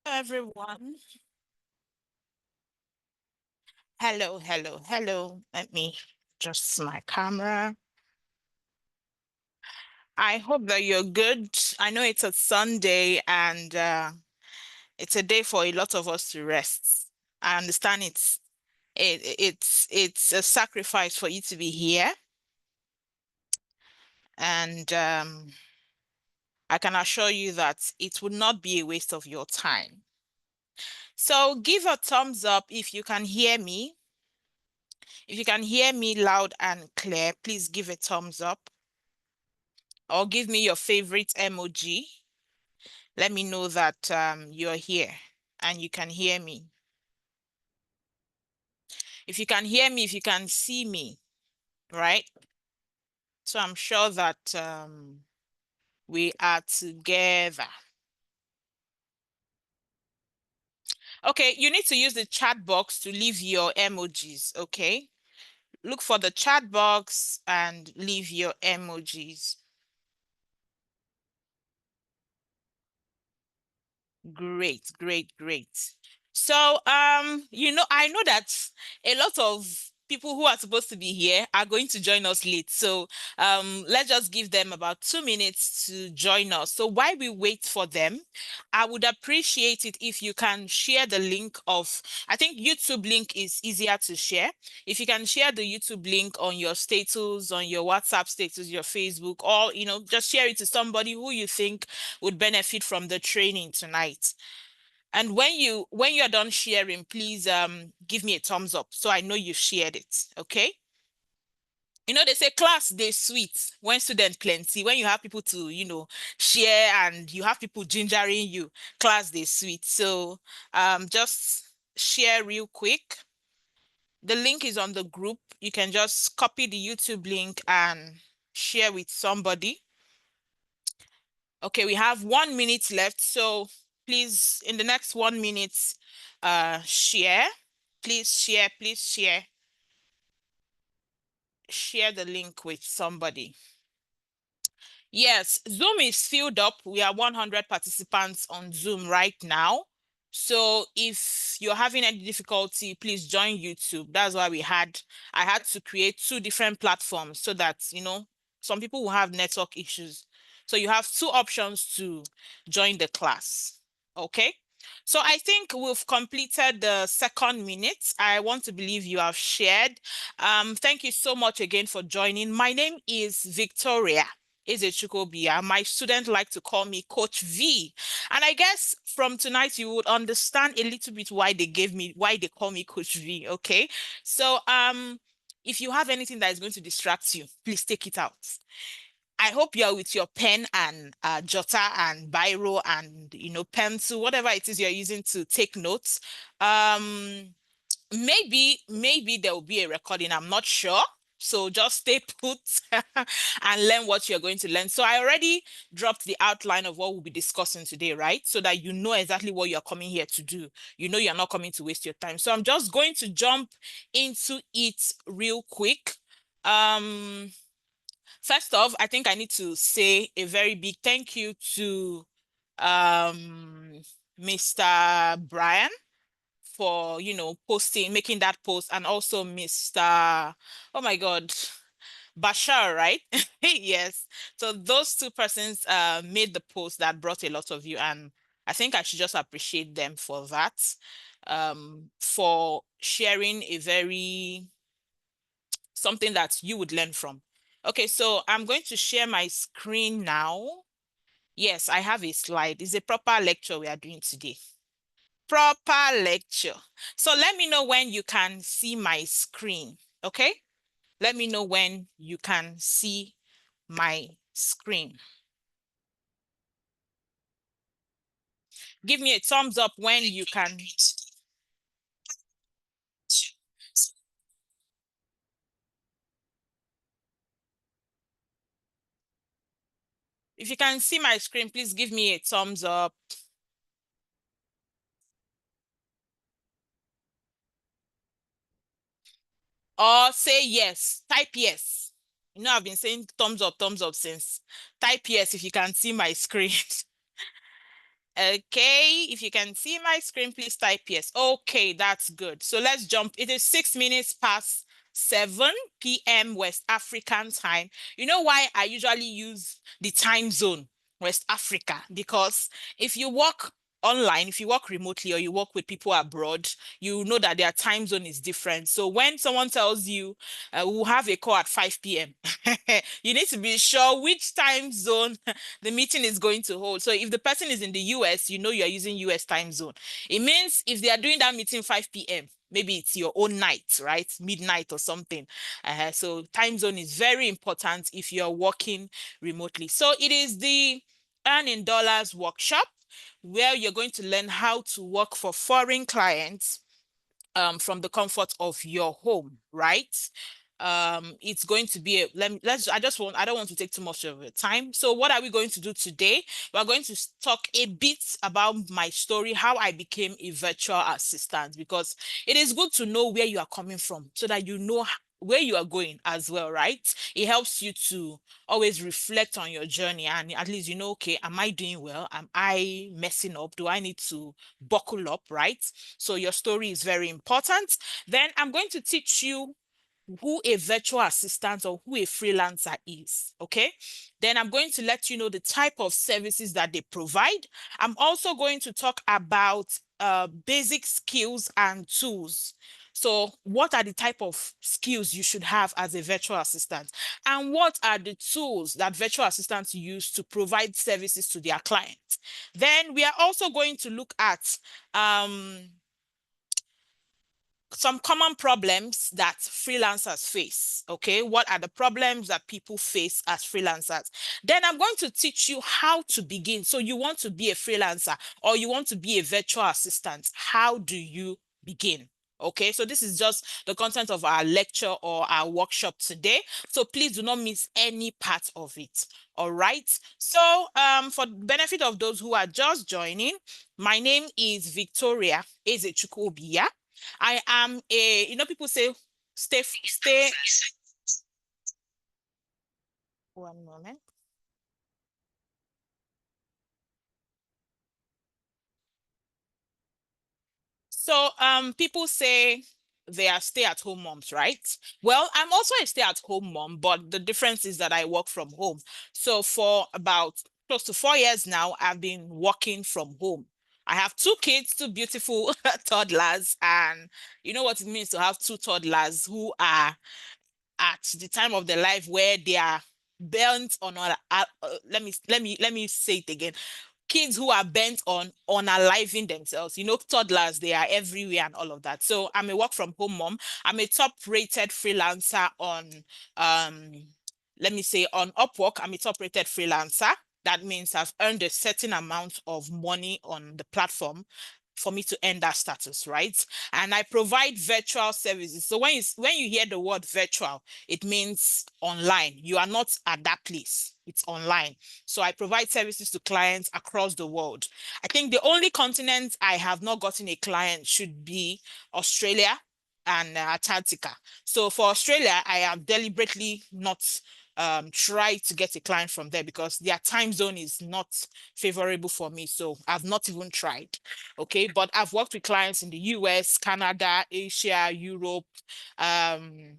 Everyone. Hello, hello, hello. Let me adjust my camera. I hope that you're good. I know it's a Sunday and it's a day for a lot of us to rest. I understand it's a sacrifice for you to be here, and I can assure you that it would not be a waste of your time. So give a thumbs up if you can hear me. If you can hear me loud and clear, please give a thumbs up. Or give me your favorite emoji. Let me know that you're here and you can hear me. If you can hear me, if you can see me, right? So I'm sure that we are together. Okay, you need to use the chat box to leave your emojis, okay? Look for the chat box and leave your emojis. Great, great, great. So, I know that a lot of people who are supposed to be here are going to join us late. So, let's just give them about 2 minutes to join us. So, while we wait for them, I would appreciate it if you can share the link of, I think YouTube link is easier to share. If you can share the YouTube link on your status, on your WhatsApp status, your Facebook, or, just share it to somebody who you think would benefit from the training tonight. And when you're done sharing, please give me a thumbs up so I know you shared it. Okay? They say class they sweet when student plenty, when you have people to, share and you have people gingering you, class they sweet. So just share real quick. The link is on the group. You can just copy the YouTube link and share with somebody. Okay, we have 1 minute left, so please, in the next 1 minute, share. Please share the link with somebody. Yes, Zoom is filled up. We are 100 participants on Zoom right now. So if you're having any difficulty, please join YouTube. That's why I had to create two different platforms so that, some people will have network issues. So you have two options to join the class. Okay. So I think we've completed the second minute. I want to believe you have shared. Thank you so much again for joining. My name is Victoria. Ezechukobia. My students like to call me Coach V. And I guess from tonight you would understand a little bit why they call me Coach V. Okay. So if you have anything that is going to distract you, please take it out. I hope you're with your pen and jotter and biro and pencil, whatever it is you're using to take notes. Maybe there will be a recording. I'm not sure. So just stay put and learn what you're going to learn. So I already dropped the outline of what we'll be discussing today, right? So that you know exactly what you're coming here to do. You know you're not coming to waste your time. So I'm just going to jump into it real quick. First off, I think I need to say a very big thank you to um, Mr. Brian for making that post, and also Mr. Oh my God, Bashar, right? Yes. So those two persons made the post that brought a lot of you, and I think I should just appreciate them for that, for sharing a very something that you would learn from. Okay, so I'm going to share my screen now. Yes, I have a slide. It's a proper lecture we are doing today. Proper lecture. So let me know when you can see my screen, okay? Let me know when you can see my screen. Give me a thumbs up when you can. If you can see my screen, please give me a thumbs up. Or say yes. Type yes. I've been saying thumbs up since. Type yes if you can see my screen. Okay, if you can see my screen, please type yes. Okay, that's good. So let's jump. It is 6 minutes past 7 p.m. West African time. You know why I usually use the time zone West Africa? Because if you work online, if you work remotely or you work with people abroad, you know that their time zone is different. So when someone tells you we'll have a call at 5 p.m., you need to be sure which time zone the meeting is going to hold. So if the person is in the US, you know you're using US time zone. It means if they are doing that meeting 5 p.m., maybe it's your own night, right? Midnight or something. So time zone is very important if you're working remotely. So it is the Earn in Dollars workshop where you're going to learn how to work for foreign clients from the comfort of your home, right? It's going to be let's I don't want to take too much of your time. So what are we going to do today? We're going to talk a bit about my story, how I became a virtual assistant, because it is good to know where you are coming from so that you know where you are going as well, right? It helps you to always reflect on your journey and at least you know, okay, am I doing well? Am I messing up? Do I need to buckle up, right? So your story is very important. Then I'm going to teach you who a virtual assistant or who a freelancer is. Okay. Then I'm going to let you know the type of services that they provide. I'm also going to talk about basic skills and tools. So, what are the type of skills you should have as a virtual assistant? And what are the tools that virtual assistants use to provide services to their clients? Then we are also going to look at some common problems that freelancers face. Okay, what are the problems that people face as freelancers? Then I'm going to teach you how to begin. So you want to be a freelancer or you want to be a virtual assistant. How do you begin? Okay, so this is just the content of our lecture or our workshop today. So please do not miss any part of it. All right. So for the benefit of those who are just joining, my name is Victoria Ezechukwu. I am people say, stay. One moment. So, people say they are stay-at-home moms, right? Well, I'm also a stay-at-home mom, but the difference is that I work from home. So for about close to 4 years now, I've been working from home. I have two kids, two beautiful toddlers, and you know what it means to have two toddlers who are at the time of their life where they are bent on let me say it again, kids who are bent on unaliving themselves. You know, toddlers, they are everywhere and all of that. So I'm a work from home mom. I'm a top rated freelancer on um let me say on Upwork. I'm a top rated freelancer. That means I've earned a certain amount of money on the platform for me to earn that status, right? And I provide virtual services. So when you hear the word virtual, it means online. You are not at that place. It's online. So I provide services to clients across the world. I think the only continent I have not gotten a client should be Australia and Antarctica. So for Australia, I have deliberately not try to get a client from there because their time zone is not favorable for me. So I've not even tried. Okay, but I've worked with clients in the US, Canada, Asia, Europe. Um,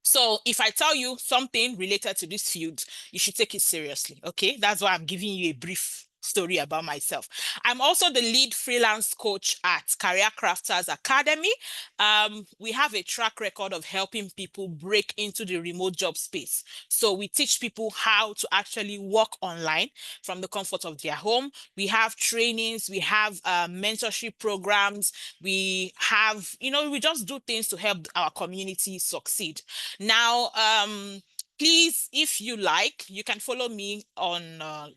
so if I tell you something related to this field, you should take it seriously. Okay, that's why I'm giving you a brief story about myself. I'm also the lead freelance coach at Career Crafters Academy. We have a track record of helping people break into the remote job space. So we teach people how to actually work online from the comfort of their home. We have trainings, we have mentorship programs, we have, we just do things to help our community succeed. Now, please, if you like, you can follow me on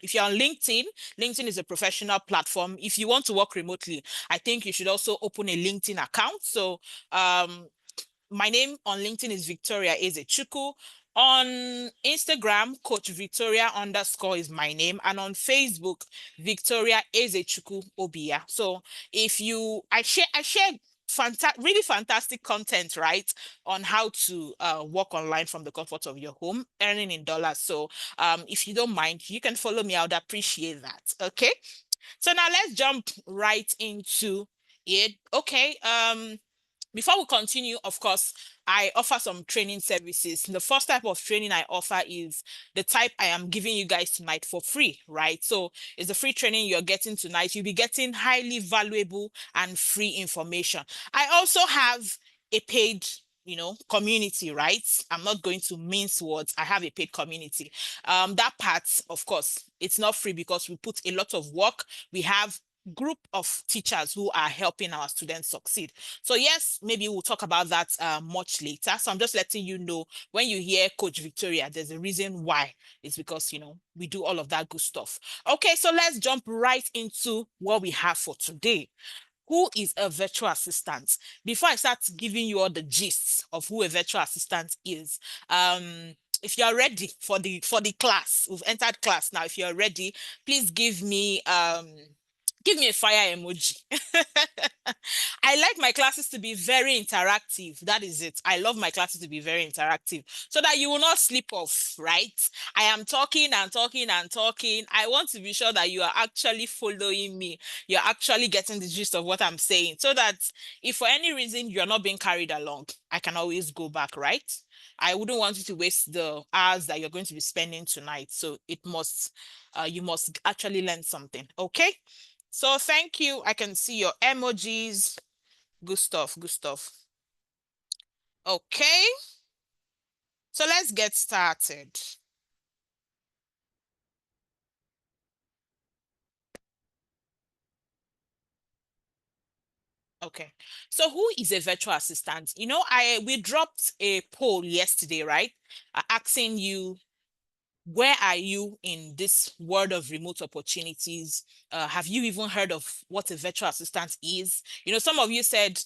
if you're on LinkedIn. LinkedIn is a professional platform. If you want to work remotely, I think you should also open a LinkedIn account. So my name on LinkedIn is Victoria Ezechukwu. On Instagram, Coach Victoria underscore is my name. And on Facebook, Victoria Ezechukwu Obia. So if you, I share really fantastic content, right, on how to work online from the comfort of your home, earning in dollars. So if you don't mind, you can follow me. I would appreciate that. Okay. So now let's jump right into it. Okay. Before we continue, of course, I offer some training services. The first type of training I offer is the type I am giving you guys tonight for free, right? So it's the free training you're getting tonight. You'll be getting highly valuable and free information. I also have a paid community, right? I'm not going to mince words. I have a paid community. That part, of course, it's not free because we put a lot of work. We have group of teachers who are helping our students succeed. So yes, maybe we'll talk about that much later. So I'm just letting you know, when you hear Coach Victoria, there's a reason why. It's because, we do all of that good stuff. Okay, so let's jump right into what we have for today. Who is a virtual assistant? Before I start giving you all the gists of who a virtual assistant is, if you're ready for the class, we've entered class now. If you're ready, please give me a fire emoji. I like my classes to be very interactive. That is it. I love my classes to be very interactive so that you will not slip off, right? I am talking and talking and talking. I want to be sure that you are actually following me. You're actually getting the gist of what I'm saying so that if for any reason you're not being carried along, I can always go back, right? I wouldn't want you to waste the hours that you're going to be spending tonight. So you must actually learn something. Okay. So thank you. I can see your emojis. Good stuff. Good stuff. Okay. So let's get started. Okay. So who is a virtual assistant? We dropped a poll yesterday, right? Asking you, where are you in this world of remote opportunities? Have you even heard of what a virtual assistant is? Some of you said,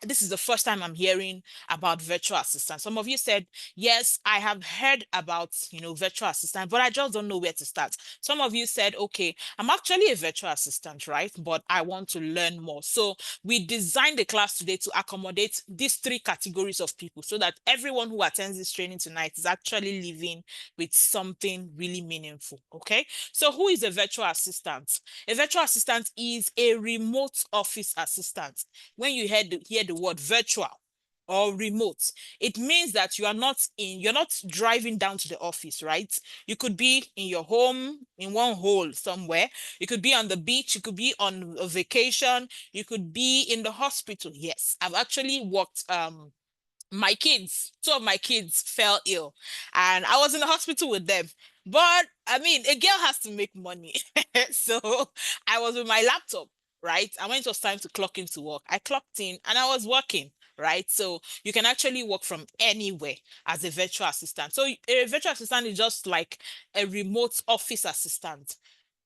this is the first time I'm hearing about virtual assistant. Some of you said, yes, I have heard about, virtual assistant, but I just don't know where to start. Some of you said, okay, I'm actually a virtual assistant, right? But I want to learn more. So we designed the class today to accommodate these three categories of people so that everyone who attends this training tonight is actually living with something really meaningful. Okay. So who is a virtual assistant? A virtual assistant is a remote office assistant. When you hear the word virtual or remote, it means that you're not driving down to the office, right? You could be in your home in one hole somewhere. You could be on the beach. You could be on a vacation. You could be in the hospital. Yes, I've actually worked two of my kids fell ill and I was in the hospital with them. But I mean, a girl has to make money. So I was with my laptop, right? And when it was time to clock into work, I clocked in and I was working, right? So you can actually work from anywhere as a virtual assistant. So a virtual assistant is just like a remote office assistant.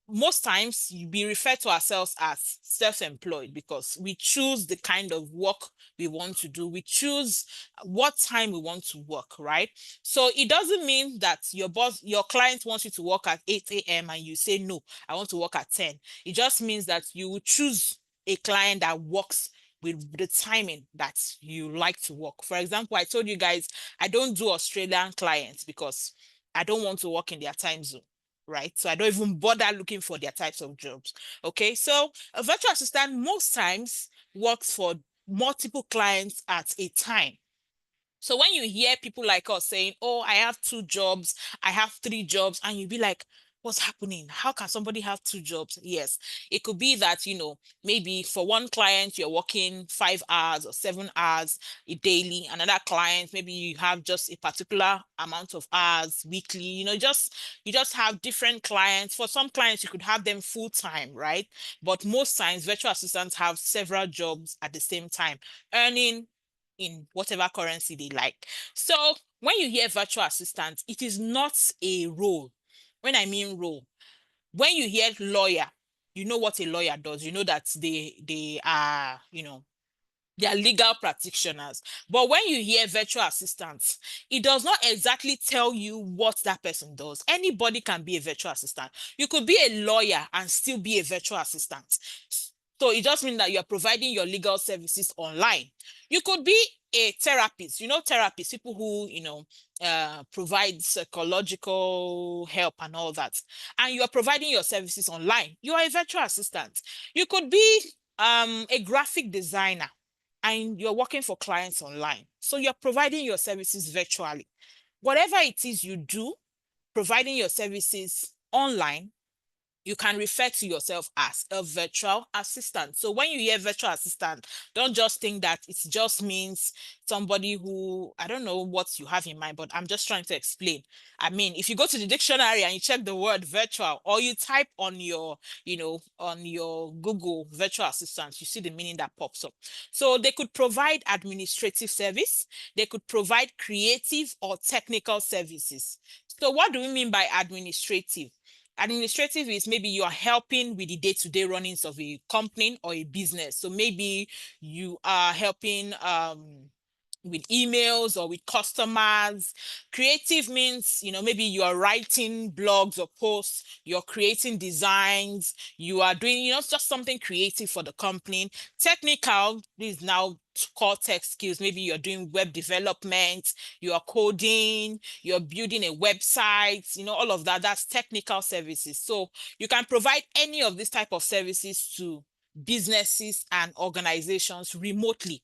Most times we refer to ourselves as self-employed because we choose the kind of work we want to do. We choose what time we want to work, right? So it doesn't mean that your client wants you to work at 8 a.m. and you say, no, I want to work at 10. It just means that you will choose a client that works with the timing that you like to work. For example, I told you guys, I don't do Australian clients because I don't want to work in their time zone, right? So I don't even bother looking for their types of jobs. Okay, so a virtual assistant most times works for multiple clients at a time. So when you hear people like us saying, oh, I have two jobs, I have three jobs, and you be like, what's happening? How can somebody have two jobs? Yes, it could be that, maybe for one client, you're working 5 hours or 7 hours daily. Another client, maybe you have just a particular amount of hours weekly, you just have different clients. For some clients, you could have them full time, right? But most times, virtual assistants have several jobs at the same time, earning in whatever currency they like. So when you hear virtual assistant, it is not a role. When I mean role, when you hear lawyer, you know what a lawyer does. You know that they are, they are legal practitioners. But when you hear virtual assistants, it does not exactly tell you what that person does. Anybody can be a virtual assistant. You could be a lawyer and still be a virtual assistant. So it just means that you're providing your legal services online. You could be a therapist, therapists, people who, provide psychological help and all that, and you are providing your services online, you are a virtual assistant. You could be a graphic designer and you're working for clients online. So you're providing your services virtually. Whatever it is you do, providing your services online, you can refer to yourself as a virtual assistant. So when you hear virtual assistant, don't just think that it just means somebody who, I don't know what you have in mind, but I'm just trying to explain. I mean, if you go to the dictionary and you check the word virtual, or you type on your, on your Google virtual assistant, you see the meaning that pops up. So they could provide administrative service, they could provide creative or technical services. So what do we mean by administrative? Administrative is maybe you are helping with the day-to-day runnings of a company or a business. So maybe you are helping with emails or with customers. Creative means, maybe you are writing blogs or posts, you're creating designs, you are doing, just something creative for the company. Technical is now core tech skills. Maybe you're doing web development, you're coding, you're building a website, all of that. That's technical services. So you can provide any of these type of services to businesses and organizations remotely.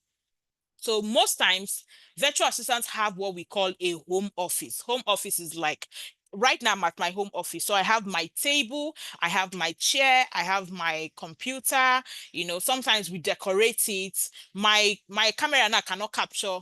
So most times, virtual assistants have what we call a home office. Home office is like, right now I'm at my home office. So I have my table, I have my chair, I have my computer. Sometimes we decorate it. My camera now cannot capture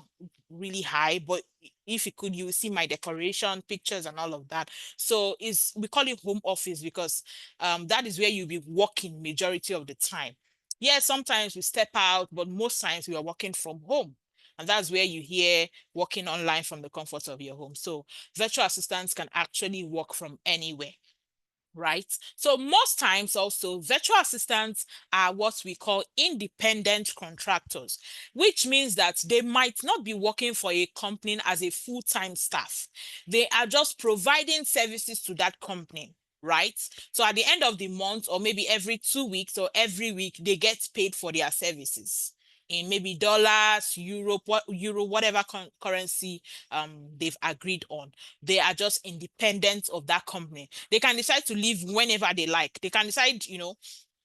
really high, but if you could, you will see my decoration, pictures, and all of that. So we call it home office because that is where you'll be working majority of the time. Yes, sometimes we step out, but most times we are working from home. And that's where you hear working online from the comfort of your home. So virtual assistants can actually work from anywhere, right? So most times also virtual assistants are what we call independent contractors, which means that they might not be working for a company as a full-time staff. They are just providing services to that company, right? So at the end of the month, or maybe every 2 weeks or every week, they get paid for their services in maybe dollars, euro, whatever currency they've agreed on. They are just independent of that company. They can decide to leave whenever they like. They can decide,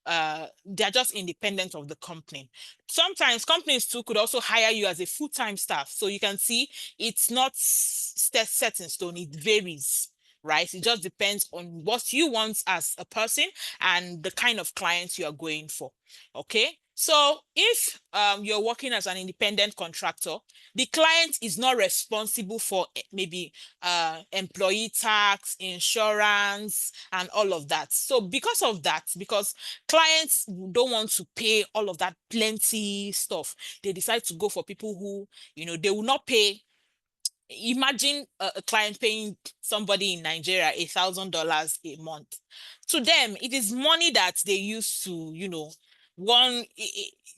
they're just independent of the company. Sometimes companies too could also hire you as a full-time staff. So you can see it's not set in stone. It varies, right? It just depends on what you want as a person and the kind of clients you are going for. Okay. So if you're working as an independent contractor, the client is not responsible for maybe employee tax, insurance, and all of that. So because of that, because clients don't want to pay all of that plenty stuff, they decide to go for people who, they will not pay. Imagine a client paying somebody in Nigeria $1,000 a month. To them, it is money that they used to, one,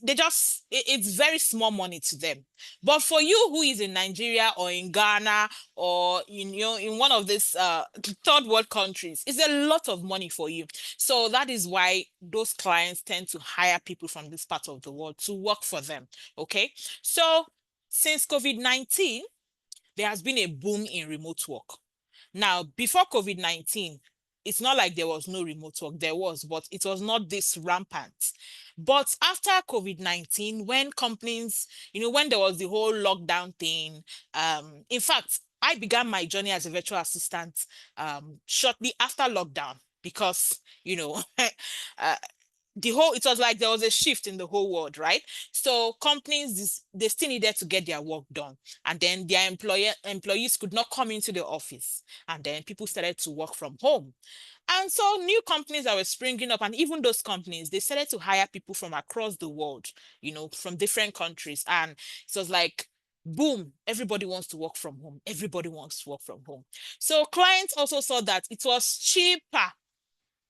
they just, it's very small money to them. But for you who is in Nigeria or in Ghana or in one of these third world countries, it's a lot of money for you. So that is why those clients tend to hire people from this part of the world to work for them. Okay. So since COVID-19, there has been a boom in remote work. Now, before COVID-19, it's not like there was no remote work. There was, but it was not this rampant. But after COVID-19, when companies, when there was the whole lockdown thing, in fact, I began my journey as a virtual assistant shortly after lockdown because, uh, it was like there was a shift in the whole world, right? So companies, they still needed to get their work done, and then their employees could not come into the office, and then people started to work from home. And so new companies that were springing up, and even those companies, they started to hire people from across the world, from different countries. And it was like, boom, everybody wants to work from home. Everybody wants to work from home. So clients also saw that it was cheaper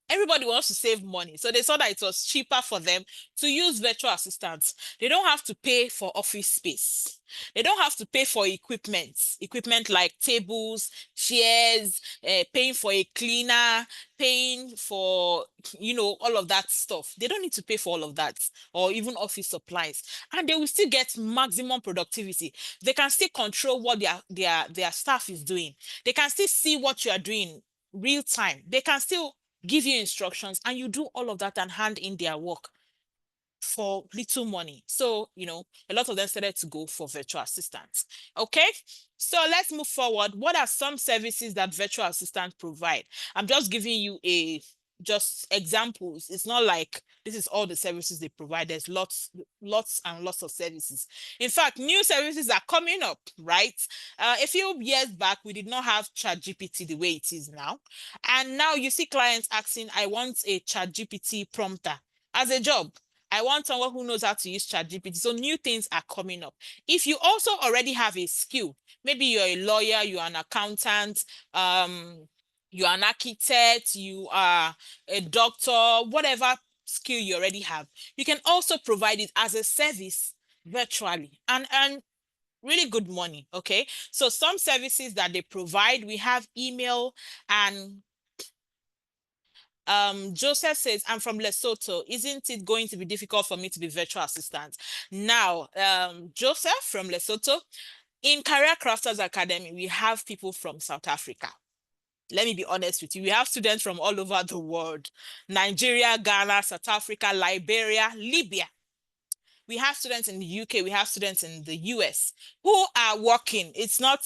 Everybody wants to save money. So they saw that it was cheaper for them to use virtual assistants. They don't have to pay for office space. They don't have to pay for equipment like tables, chairs, paying for a cleaner, paying for, all of that stuff. They don't need to pay for all of that or even office supplies. And they will still get maximum productivity. They can still control what their staff is doing. They can still see what you are doing real time. They can still give you instructions, and you do all of that and hand in their work for little money. So, a lot of them started to go for virtual assistants. Okay, so let's move forward. What are some services that virtual assistants provide? I'm just giving you just examples. It's not like this is all the services they provide. There's lots and lots of services. In fact, new services are coming up, right? A few years back, we did not have ChatGPT the way it is now. And now you see clients asking, I want a ChatGPT prompter as a job. I want someone who knows how to use ChatGPT. So new things are coming up. If you also already have a skill, maybe you're a lawyer, you're an accountant, you're an architect, you are a doctor, whatever skill you already have, you can also provide it as a service virtually and earn really good money. Okay, so some services that they provide, we have email. And Joseph says, I'm from Lesotho. Isn't it going to be difficult for me to be virtual assistant? Now, Joseph from Lesotho, in Career Crafters Academy, we have people from South Africa. Let me be honest with you. We have students from all over the world: Nigeria, Ghana, South Africa, Liberia, Libya. We have students in the UK, we have students in the US who are working. It's not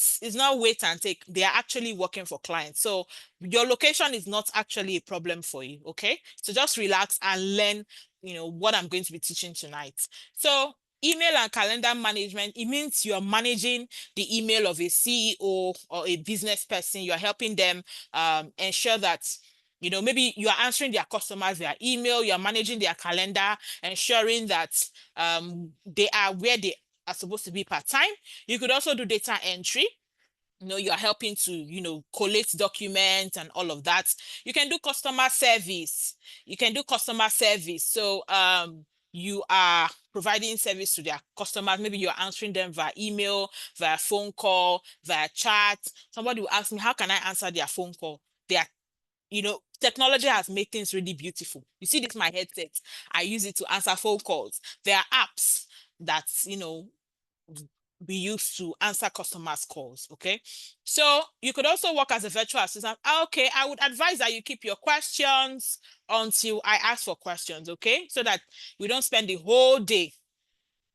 wait and take. They are actually working for clients. So your location is not actually a problem for you. Okay, so just relax and learn what I'm going to be teaching tonight. So email and calendar management, it means you're managing the email of a CEO or a business person. You're helping them ensure that maybe you are answering their customers via email, you're managing their calendar, ensuring that they are where they are supposed to be part-time. You could also do data entry. You're helping to collate documents and all of that. You can do customer service. So you are providing service to their customers. Maybe you're answering them via email, via phone call, via chat. Somebody will ask me, how can I answer their phone call? They are Technology has made things really beautiful. You see this, my headset, I use it to answer phone calls. There are apps that, we use to answer customers' calls. Okay. So you could also work as a virtual assistant. Okay. I would advise that you keep your questions until I ask for questions. Okay. So that we don't spend the whole day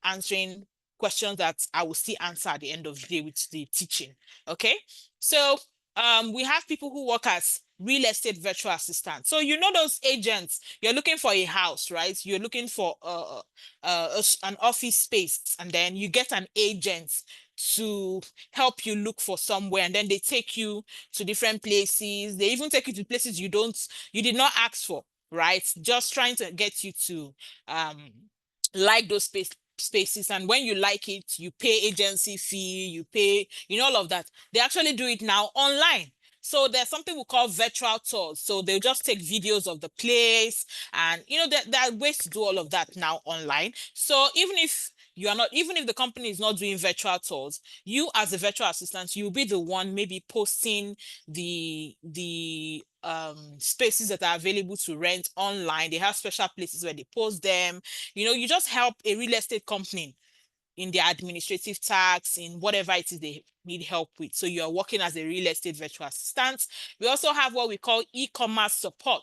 answering questions that I will still answer at the end of the day with the teaching. Okay. So we have people who work as real estate virtual assistants. So those agents, you're looking for a house, right? You're looking for an office space, and then you get an agent to help you look for somewhere, and then they take you to different places. They even take you to places you did not ask for, right? Just trying to get you to like those spaces. And when you like it, you pay agency fee, you pay all of that. They actually do it now online. So there's something we call virtual tours. So they'll just take videos of the place, and there are ways to do all of that now online. So even if the company is not doing virtual tours, you as a virtual assistant, you'll be the one maybe posting the spaces that are available to rent online. They have special places where they post them. You just help a real estate company in their administrative tasks, in whatever it is they need help with. So you're working as a real estate virtual assistant. We also have what we call e-commerce support.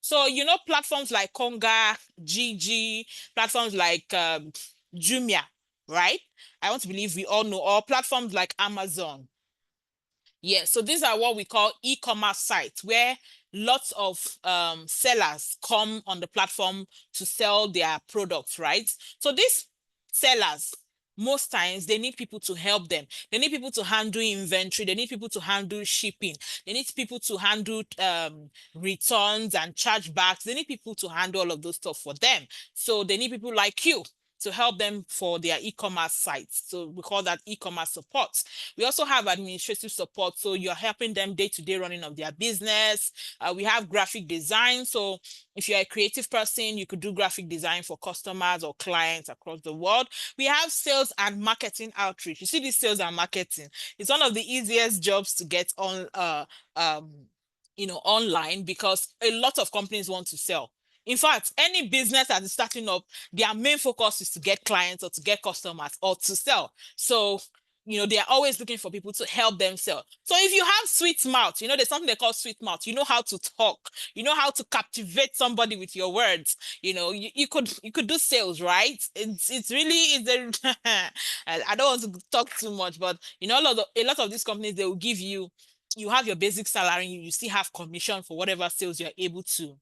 So platforms like Konga, Gigi, platforms like Jumia, right? I want to believe we all know, or platforms like Amazon. Yeah, so these are what we call e-commerce sites, where lots of sellers come on the platform to sell their products, right? So these sellers, most times, they need people to help them. They need people to handle inventory. They need people to handle shipping. They need people to handle returns and chargebacks. They need people to handle all of those stuff for them. So they need people like you to help them for their e-commerce sites. So we call that e-commerce support. We also have administrative support. So you're helping them day-to-day running of their business. We have graphic design. So if you're a creative person, you could do graphic design for customers or clients across the world. We have sales and marketing outreach. You see, this sales and marketing, it's one of the easiest jobs to get on um online, because a lot of companies want to sell. In fact, any business that is starting up, their main focus is to get clients or to get customers or to sell. So, they are always looking for people to help them sell. So if you have sweet mouth, there's something they call sweet mouth. You know how to talk. You know how to captivate somebody with your words. You could do sales, right? It's really it's a I don't want to talk too much, but a lot of these companies, they will give you have your basic salary, you still have commission for whatever sales you're able to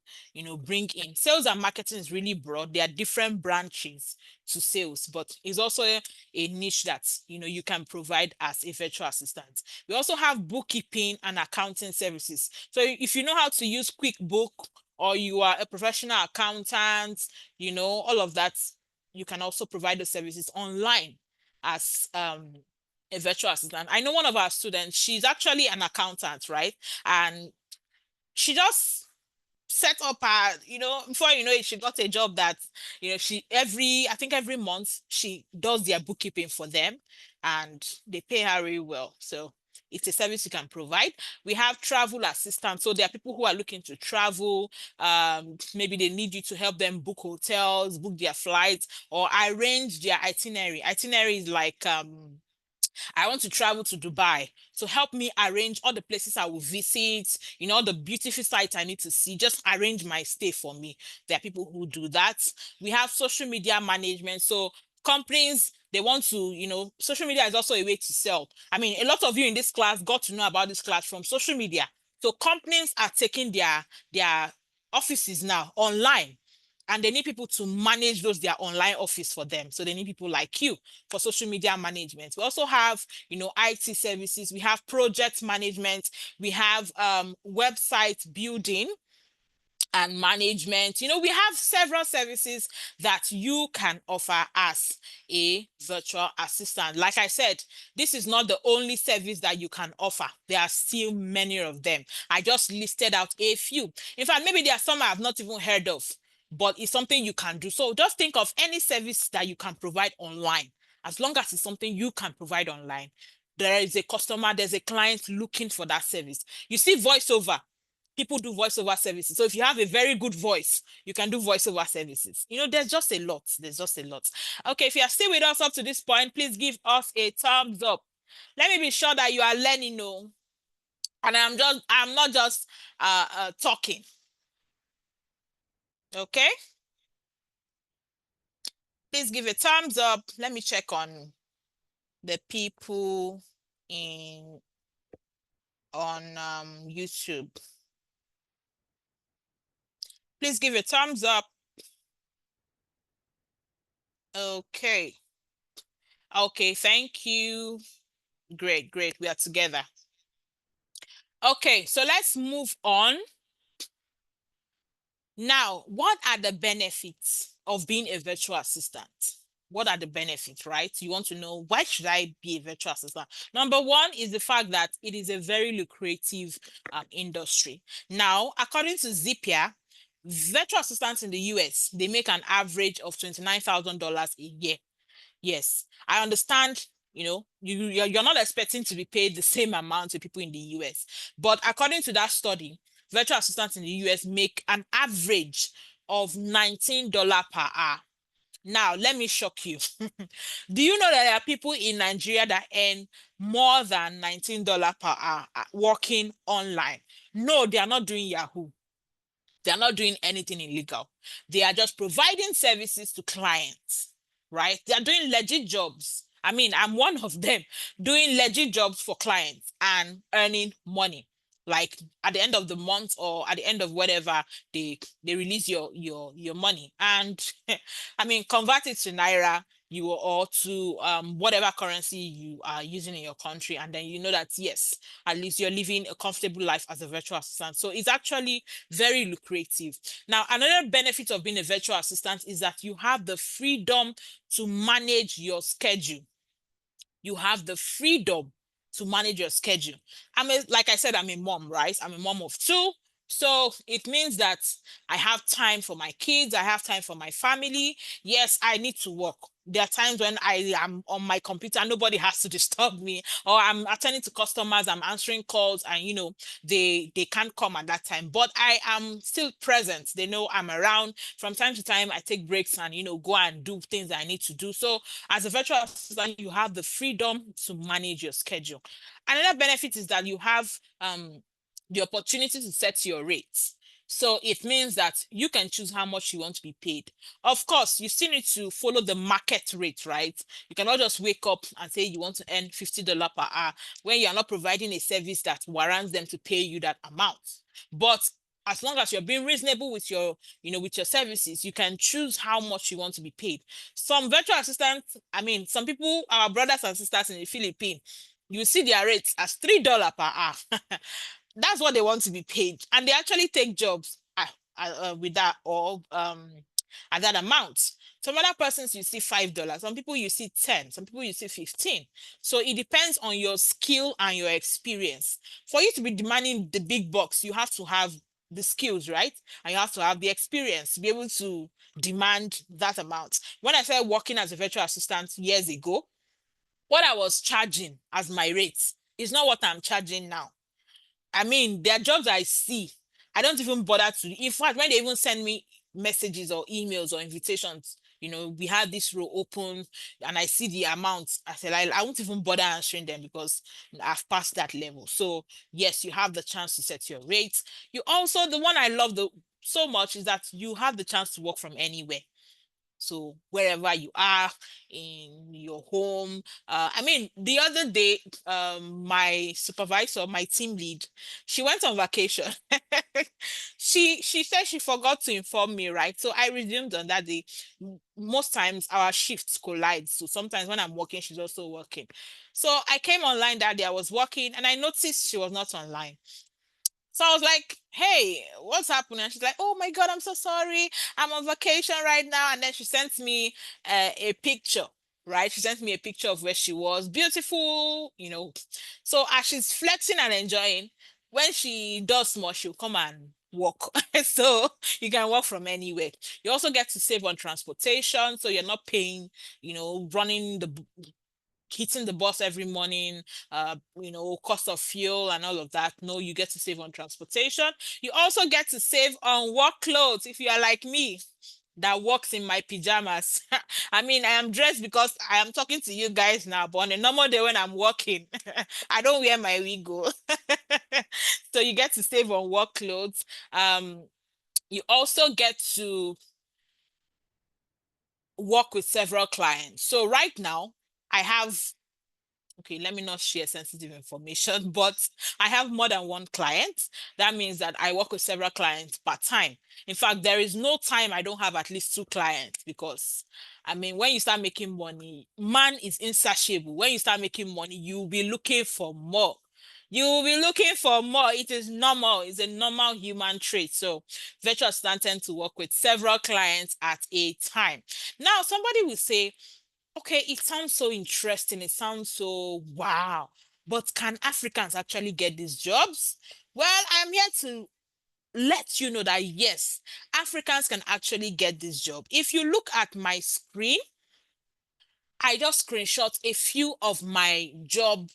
bring in. Sales and marketing is really broad. There are different branches to sales, but it's also a niche that you can provide as a virtual assistant. We also have bookkeeping and accounting services. So if you know how to use QuickBook, or you are a professional accountant, all of that, you can also provide those services online as a virtual assistant. I know one of our students, she's actually an accountant, right? And she just set up her, before you know it, she got a job that, she I think every month she does their bookkeeping for them, and they pay her really well. So it's a service you can provide. We have travel assistance. So there are people who are looking to travel. Maybe they need you to help them book hotels, book their flights, or arrange their itinerary. Itinerary is like I want to travel to Dubai. So help me arrange all the places I will visit, all the beautiful sites I need to see. Just arrange my stay for me. There are people who do that. We have social media management. So companies, they want to, social media is also a way to sell. I mean, a lot of you in this class got to know about this class from social media. So companies are taking their offices now online, and they need people to manage their online office for them. So they need people like you for social media management. We also have, IT services. We have project management. We have website building and management. We have several services that you can offer as a virtual assistant. Like I said, this is not the only service that you can offer. There are still many of them. I just listed out a few. In fact, maybe there are some I have not even heard of, but it's something you can do. So just think of any service that you can provide online. As long as it's something you can provide online, there is a customer, there's a client looking for that service. You see, voiceover, people do voiceover services. So if you have a very good voice, you can do voiceover services. There's just a lot. There's just a lot. Okay, if you are still with us up to this point, please give us a thumbs up. Let me be sure that you are learning, and I'm not just talking. Okay? Please give a thumbs up. Let me check on the people in on YouTube. Please give a thumbs up. Okay. Okay, thank you. Great, great. We are together. Okay, so let's move on. Now, what are the benefits of being a virtual assistant? What are the benefits, right? You want to know, why should I be a virtual assistant? Number one is the fact that it is a very lucrative industry. Now, according to Zapier, virtual assistants in the US, they make an average of $29,000 a year. Yes, I understand. You're not expecting to be paid the same amount to people in the US, but according to that study, virtual assistants in the US make an average of $19 per hour. Now, let me shock you. Do you know that there are people in Nigeria that earn more than $19 per hour working online? No, they are not doing Yahoo. They are not doing anything illegal. They are just providing services to clients, right? They are doing legit jobs. I mean, I'm one of them, doing legit jobs for clients and earning money. Like at the end of the month, or at the end of whatever, they release your money. And I mean, convert it to Naira. you or to whatever currency you are using in your country, and then you know that yes, at least you're living a comfortable life as a virtual assistant. So it's actually very lucrative. Now, another benefit of being a virtual assistant is that you have the freedom to manage your schedule. You have the freedom to manage your schedule. Like I said, I'm a mom, right? I'm a mom of two. So it means that I have time for my kids, I have time for my family. Yes, I need to work. There are times when I am on my computer, nobody has to disturb me, or I'm attending to customers, I'm answering calls, and they can't come at that time. But I am still present. They know I'm around. From time to time, I take breaks and go and do things that I need to do. So as a virtual assistant, you have the freedom to manage your schedule. Another benefit is that you have the opportunity to set your rates. So it means that you can choose how much you want to be paid. Of course, you still need to follow the market rate, right? You cannot just wake up and say you want to earn $50 per hour when you are not providing a service that warrants them to pay you that amount. But as long as you're being reasonable with your services, you can choose how much you want to be paid. Some virtual assistants, some people, our brothers and sisters in the Philippines, you see their rates as $3 per hour. That's what they want to be paid, and they actually take jobs with that, or at that amount. Some other persons you see $5, some people you see 10, some people you see 15. So it depends on your skill and your experience. For you to be demanding the big bucks, you have to have the skills, right? And you have to have the experience to be able to demand that amount. When I started working as a virtual assistant years ago, what I was charging as my rate is not what I'm charging now. There are jobs I see. I don't even bother to. In fact, when they even send me messages or emails or invitations, we had this role open, and I see the amounts, I said, I won't even bother answering them because I've passed that level. So yes, you have the chance to set your rates. You also, the one I love so much is that you have the chance to work from anywhere. So wherever you are in your home, the other day, my supervisor, my team lead, she went on vacation. She said she forgot to inform me, right? So I resumed on that day. Most times our shifts collide. So sometimes when I'm working, she's also working. So I came online that day. I was working, and I noticed she was not online. So I was like, hey, what's happening? And she's like, oh my God, I'm so sorry. I'm on vacation right now. And then she sent me a picture, right? She sent me a picture of where she was. Beautiful. So as she's flexing and enjoying, when she does more, she'll come and walk. So you can walk from anywhere. You also get to save on transportation. So you're not paying, running the hitting the bus every morning, cost of fuel and all of that. No, you get to save on transportation. You also get to save on work clothes if you are like me that works in my pajamas. I am dressed because I am talking to you guys now, but on a normal day when I'm working, I don't wear my wig. So you get to save on work clothes. You also get to work with several clients. So right now, I have okay, let me not share sensitive information, but I have more than one client. That means that I work with several clients part time. In fact, there is no time I don't have at least two clients because, when you start making money, man is insatiable. When you start making money, you'll be looking for more. You will be looking for more. It is normal. It's a normal human trait. So virtual assistants tend to work with several clients at a time. Now, somebody will say, okay, it sounds so interesting. It sounds so wow. But can Africans actually get these jobs? Well, I'm here to let you know that yes, Africans can actually get this job. If you look at my screen, I just screenshot a few of my job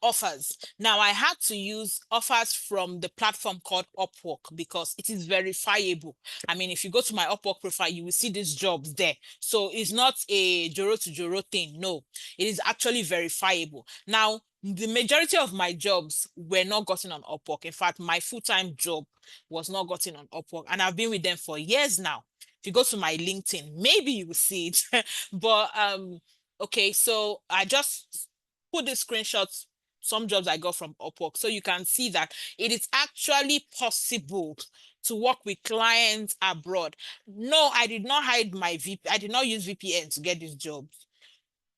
offers. Now, I had to use offers from the platform called Upwork because it is verifiable. If you go to my Upwork profile, you will see these jobs there. So it's not a Joro to Joro thing. No, it is actually verifiable. Now, the majority of my jobs were not gotten on Upwork. In fact, my full-time job was not gotten on Upwork, and I've been with them for years now. If you go to my LinkedIn, maybe you will see it. But okay, so I just put the screenshots, some jobs I got from Upwork, so you can see that it is actually possible to work with clients abroad. No, I did not hide my VP. I did not use VPN to get this job.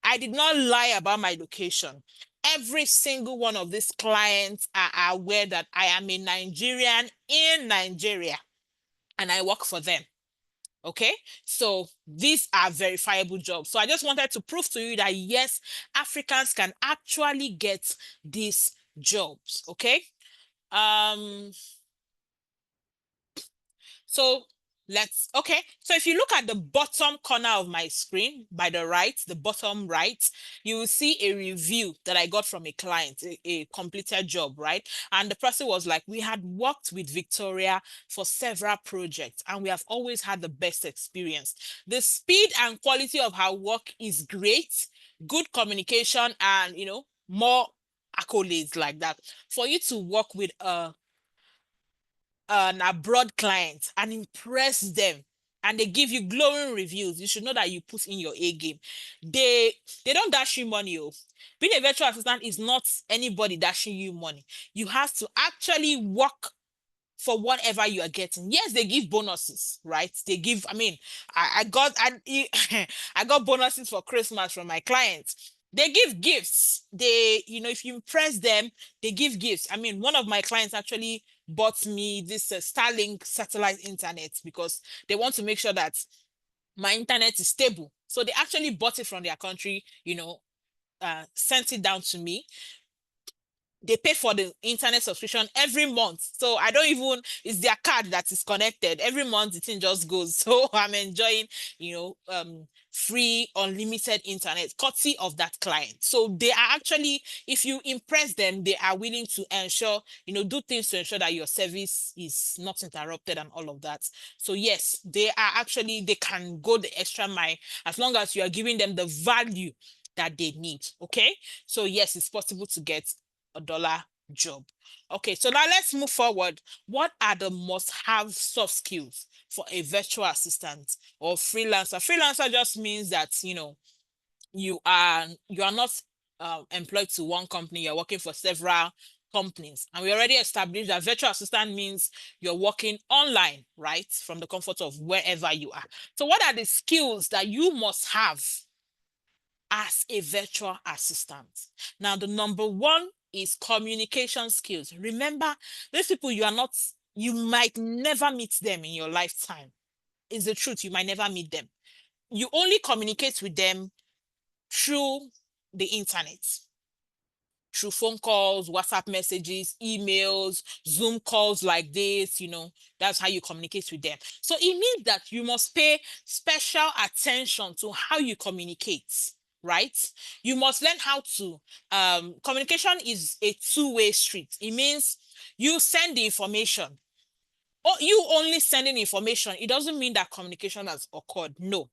I did not lie about my location. Every single one of these clients are aware that I am a Nigerian in Nigeria and I work for them. Okay, so these are verifiable jobs. So I just wanted to prove to you that yes, Africans can actually get these jobs. Okay, um so so if you look at the bottom corner of my screen by the right, the bottom right, you will see a review that I got from a client, a completed job, right? And the person was like, we had worked with Victoria for several projects and we have always had the best experience. The speed and quality of her work is great, good communication, and more accolades like that. For you to work with an abroad client and impress them and they give you glowing reviews, you should know that you put in your A game. They don't dash you money. Oh. Being a virtual assistant is not anybody dashing you money. You have to actually work for whatever you are getting. Yes, they give bonuses, right? They give, I mean, I got bonuses for Christmas from my clients. They give gifts. If you impress them, they give gifts. I mean, one of my clients actually bought me this Starlink satellite internet because they want to make sure that my internet is stable. So they actually bought it from their country, sent it down to me. They pay for the internet subscription every month. So I don't even, it's their card that is connected. Every month the thing just goes. So I'm enjoying, free unlimited internet courtesy of that client. So they are actually, if you impress them, they are willing to ensure, do things to ensure that your service is not interrupted and all of that. So yes, they can go the extra mile as long as you are giving them the value that they need. Okay. So yes, it's possible to get $1 job. Okay, so now let's move forward. What are the must-have soft skills for a virtual assistant or freelancer? Freelancer just means that you are not employed to one company. You're working for several companies, and we already established that virtual assistant means you're working online, right, from the comfort of wherever you are. So, what are the skills that you must have as a virtual assistant? Now, the number one is communication skills. Remember, these people you might never meet them in your lifetime. It's the truth, you might never meet them. You only communicate with them through the internet, through phone calls, WhatsApp messages, emails, Zoom calls like this, that's how you communicate with them. So it means that you must pay special attention to how you communicate, right? You must learn how to, communication is a two-way street. It means you send the information. Or you only sending information, it doesn't mean that communication has occurred. No.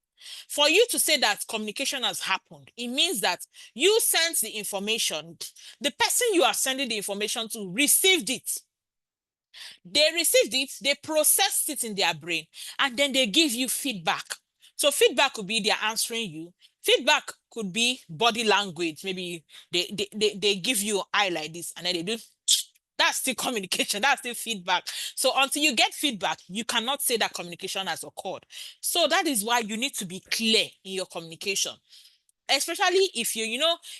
For you to say that communication has happened, it means that you sent the information, the person you are sending the information to received it. They received it, they processed it in their brain, and then they give you feedback. So feedback could be they're answering you. Feedback could be body language. Maybe they give you an eye like this, and then they do. That's still communication. That's still feedback. So until you get feedback, you cannot say that communication has occurred. So that is why you need to be clear in your communication. Especially if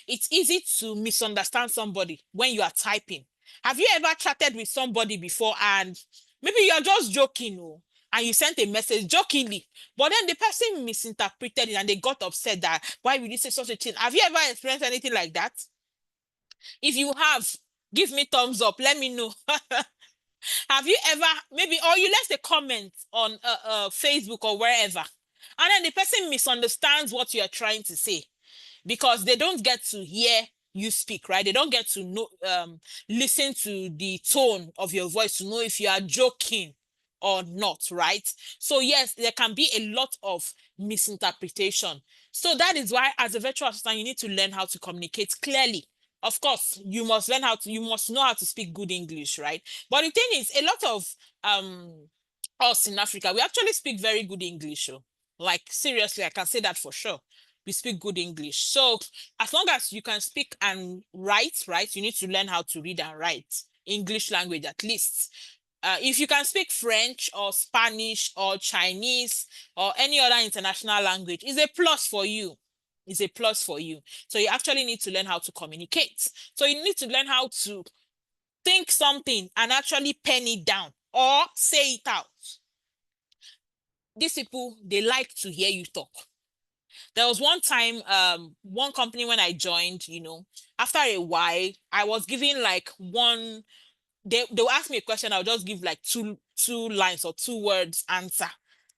it's easy to misunderstand somebody when you are typing. Have you ever chatted with somebody before and maybe you're just joking, and you sent a message jokingly, but then the person misinterpreted it and they got upset that why would you say such a thing? Have you ever experienced anything like that? If you have, give me thumbs up. Let me know. Have you ever or you left a comment on Facebook or wherever, and then the person misunderstands what you are trying to say because they don't get to hear you speak, right? They don't get to know, listen to the tone of your voice to know if you are joking or not, right? So yes, there can be a lot of misinterpretation. So that is why, as a virtual assistant, you need to learn how to communicate clearly. Of course, you must know how to speak good English, right? But the thing is, a lot of us in Africa, we actually speak very good English. Like seriously, I can say that for sure. We speak good English. So as long as you can speak and write, right, you need to learn how to read and write English language at least. If you can speak French or Spanish or Chinese or any other international language, it's a plus for you. It's a plus for you. So you actually need to learn how to communicate. So you need to learn how to think something and actually pen it down or say it out. These people, they like to hear you talk. There was one time, one company when I joined, after a while, I was given like one, they'll ask me a question, I'll just give like two lines or two words answer.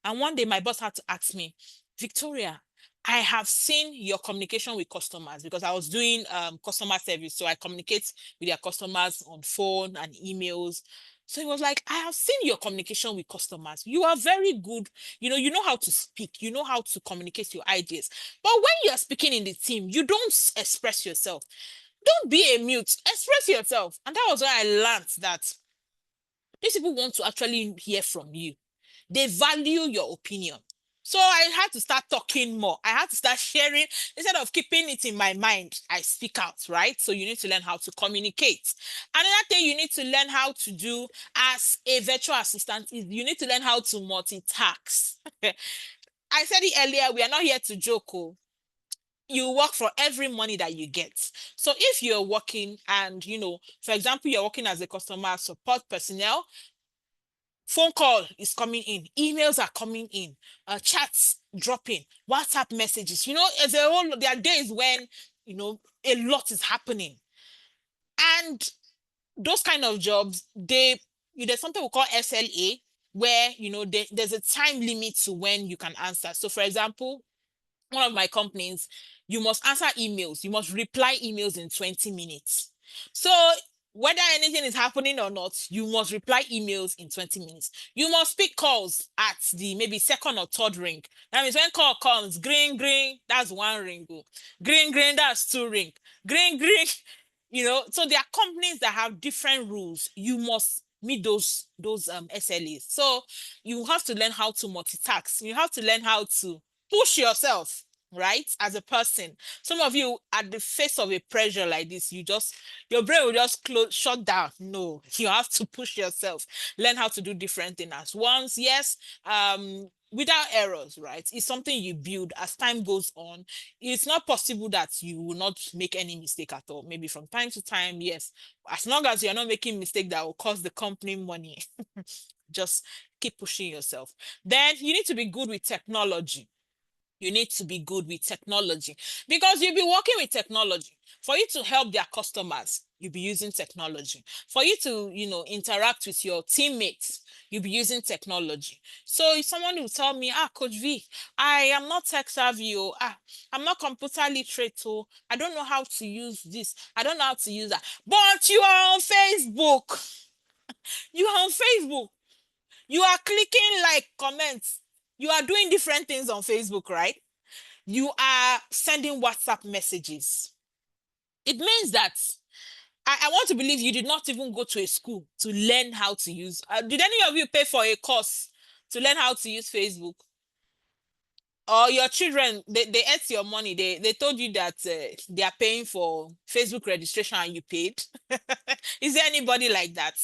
And one day my boss had to ask me, Victoria, I have seen your communication with customers because I was doing customer service. So I communicate with their customers on phone and emails. So he was like, I have seen your communication with customers. You are very good. You know how to speak, you know how to communicate your ideas. But when you are speaking in the team, you don't express yourself. Don't be a mute. Express yourself. And that was why I learned that these people want to actually hear from you. They value your opinion. So I had to start talking more. I had to start sharing instead of keeping it in my mind. I speak out, right? So you need to learn how to communicate. Another thing you need to learn how to do as a virtual assistant is you need to learn how to multitask. I said it earlier, we are not here to joke. Oh, you work for every money that you get. So if you're working and, for example, you're working as a customer support personnel, phone call is coming in, emails are coming in, chats dropping, WhatsApp messages. There are days when, a lot is happening. And those kind of jobs, there's something we call SLA, where, there's a time limit to when you can answer. So for example, one of my companies, you must answer emails, you must reply emails in 20 minutes. So whether anything is happening or not, you must reply emails in 20 minutes. You must pick calls at the maybe second or third ring. That means when call comes, green, green, that's one ring. Green, green, that's two ring. Green, green, so there are companies that have different rules. You must meet those SLAs. So you have to learn how to multitask. You have to learn how to push yourself, right, as a person. Some of you, at the face of a pressure like this, your brain will just shut down. No, you have to push yourself, learn how to do different things at once. Yes, without errors, right? It's something you build as time goes on. It's not possible that you will not make any mistake at all. Maybe from time to time, yes, as long as you're not making mistake that will cost the company money. Just keep pushing yourself. Then you need to be good with technology. You need to be good with technology because you'll be working with technology. For you to help their customers, you'll be using technology. For you to, interact with your teammates, you'll be using technology. So if someone will tell me, Coach V, I am not tech savvy, I'm not computer literate, I don't know how to use this, I don't know how to use that. But you are on Facebook. You are on Facebook. You are clicking like comments. You are doing different things on Facebook, right? You are sending WhatsApp messages. It means that I want to believe you did not even go to a school to learn how to use. Did any of you pay for a course to learn how to use Facebook? Or your children, they ate your money. They told you that they are paying for Facebook registration and you paid. Is there anybody like that?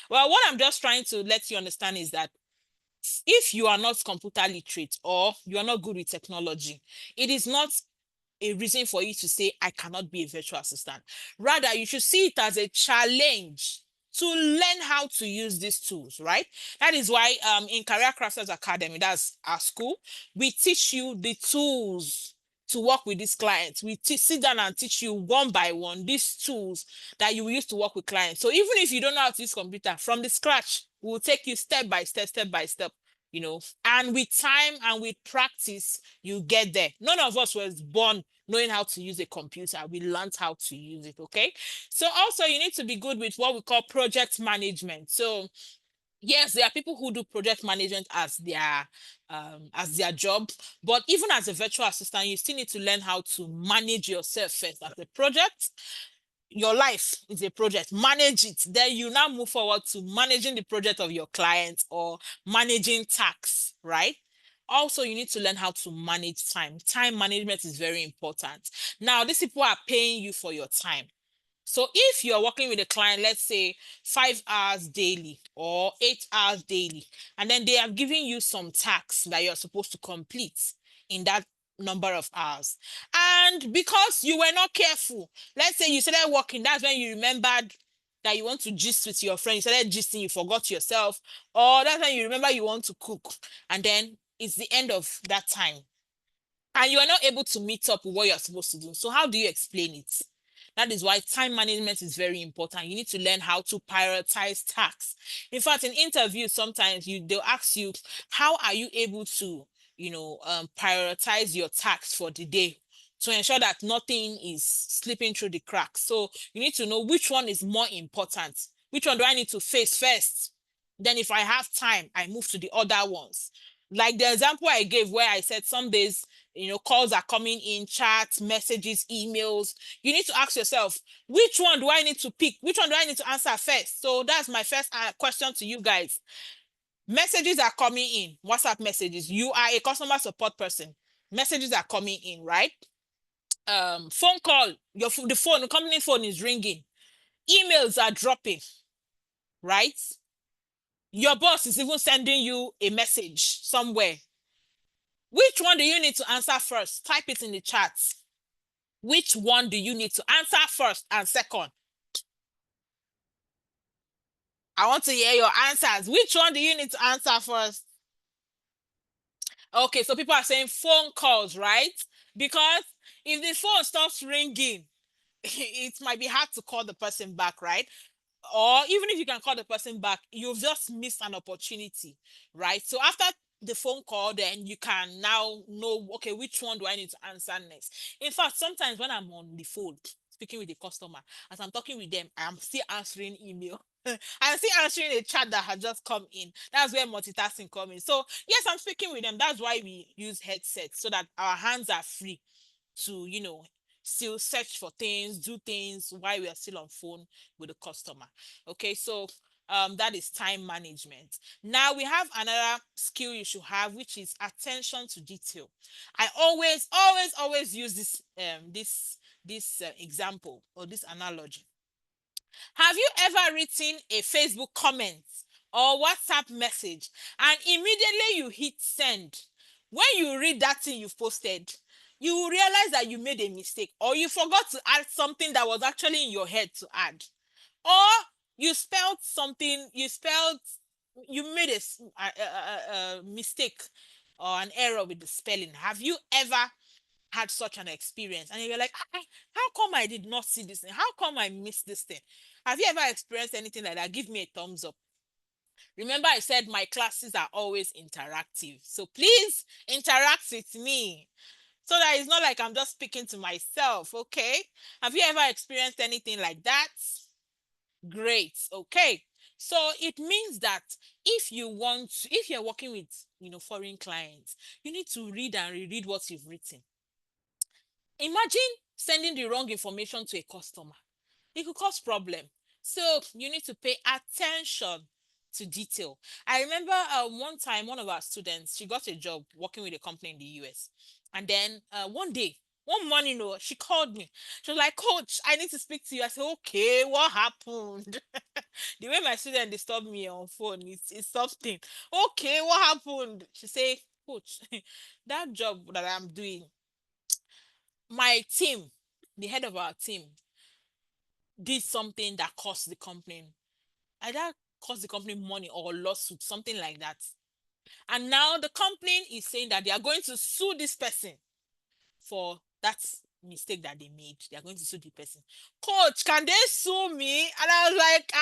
Well, what I'm just trying to let you understand is that if you are not computer literate or you are not good with technology, it is not a reason for you to say, I cannot be a virtual assistant. Rather, you should see it as a challenge to learn how to use these tools, right? That is why in Career Crafters Academy, that's our school, we teach you the tools to work with these clients. We sit down and teach you one by one these tools that you will use to work with clients. So even if you don't know how to use computer from the scratch, we'll take you step by step by step, and with time and with practice, you get there. None of us was born knowing how to use a computer. We learned how to use it, okay? So also you need to be good with what we call project management. So yes, there are people who do project management as their job, but even as a virtual assistant, you still need to learn how to manage yourself first as a project. Your life is a project. Manage it. Then you now move forward to managing the project of your client or managing tasks, right? Also, you need to learn how to manage time. Time management is very important. Now, these people are paying you for your time. So if you're working with a client, let's say 5 hours daily or 8 hours daily, and then they have given you some tasks that you're supposed to complete in that number of hours. And because you were not careful, let's say you started working, that's when you remembered that you want to gist with your friend, you started gisting, you forgot yourself, or that's when you remember you want to cook, and then it's the end of that time and you are not able to meet up with what you're supposed to do. So how do you explain it? That is why time management is very important. You need to learn how to prioritize tasks. In fact, in interviews, sometimes they'll ask you, how are you able to, prioritize your tasks for the day to ensure that nothing is slipping through the cracks. So you need to know which one is more important. Which one do I need to face first? Then if I have time, I move to the other ones. Like the example I gave where I said some days calls are coming in, chats, messages, emails. You need to ask yourself, which one do I need to pick? Which one do I need to answer first? So that's my first question to you guys. Messages are coming in, WhatsApp messages. You are a customer support person. Messages are coming in, right? Phone call, the company phone is ringing. Emails are dropping, right? Your boss is even sending you a message somewhere. Which one do you need to answer first? Type it in the chat. Which one do you need to answer first and second? I want to hear your answers. Which one do you need to answer first? Okay, so people are saying phone calls, right? Because if the phone stops ringing, it might be hard to call the person back, right? Or even if you can call the person back, you've just missed an opportunity, right? So after the phone call, then you can now know, okay, which one do I need to answer next? In fact, sometimes when I'm on the phone speaking with the customer, as I'm talking with them, I'm still answering email. I'm still answering a chat that has just come in. That's where multitasking comes in. So yes, I'm speaking with them. That's why we use headsets so that our hands are free to still search for things, do things while we are still on phone with the customer. Okay, so that is time management. Now we have another skill you should have, which is attention to detail. I always use this example or this analogy. Have you ever written a Facebook comment or WhatsApp message and immediately you hit send? When you read that thing you've posted, you will realize that you made a mistake or you forgot to add something that was actually in your head to add. Or you spelled something, you made a mistake or an error with the spelling. Have you ever had such an experience and you're like, how come I did not see this thing? How come I missed this thing? Have you ever experienced anything like that? Give me a thumbs up. Remember, I said my classes are always interactive. So please interact with me so that it's not like I'm just speaking to myself. Okay. Have you ever experienced anything like that? Great. Okay. So it means that if you're working with, foreign clients, you need to read and reread what you've written. Imagine sending the wrong information to a customer. It could cause problem. So you need to pay attention to detail. I remember one time one of our students, she got a job working with a company in the US. And then one day, one morning, she called me. She was like, Coach, I need to speak to you. I said, okay, what happened? The way my student disturbed me on phone, it's something. Okay, what happened? She said, Coach, that job that I'm doing, my team, the head of our team, did something that cost the company either cost the company money or lawsuit, something like that. And now the company is saying that they are going to sue this person for that mistake that they made. They are going to sue the person. Coach, can they sue me? And I was like,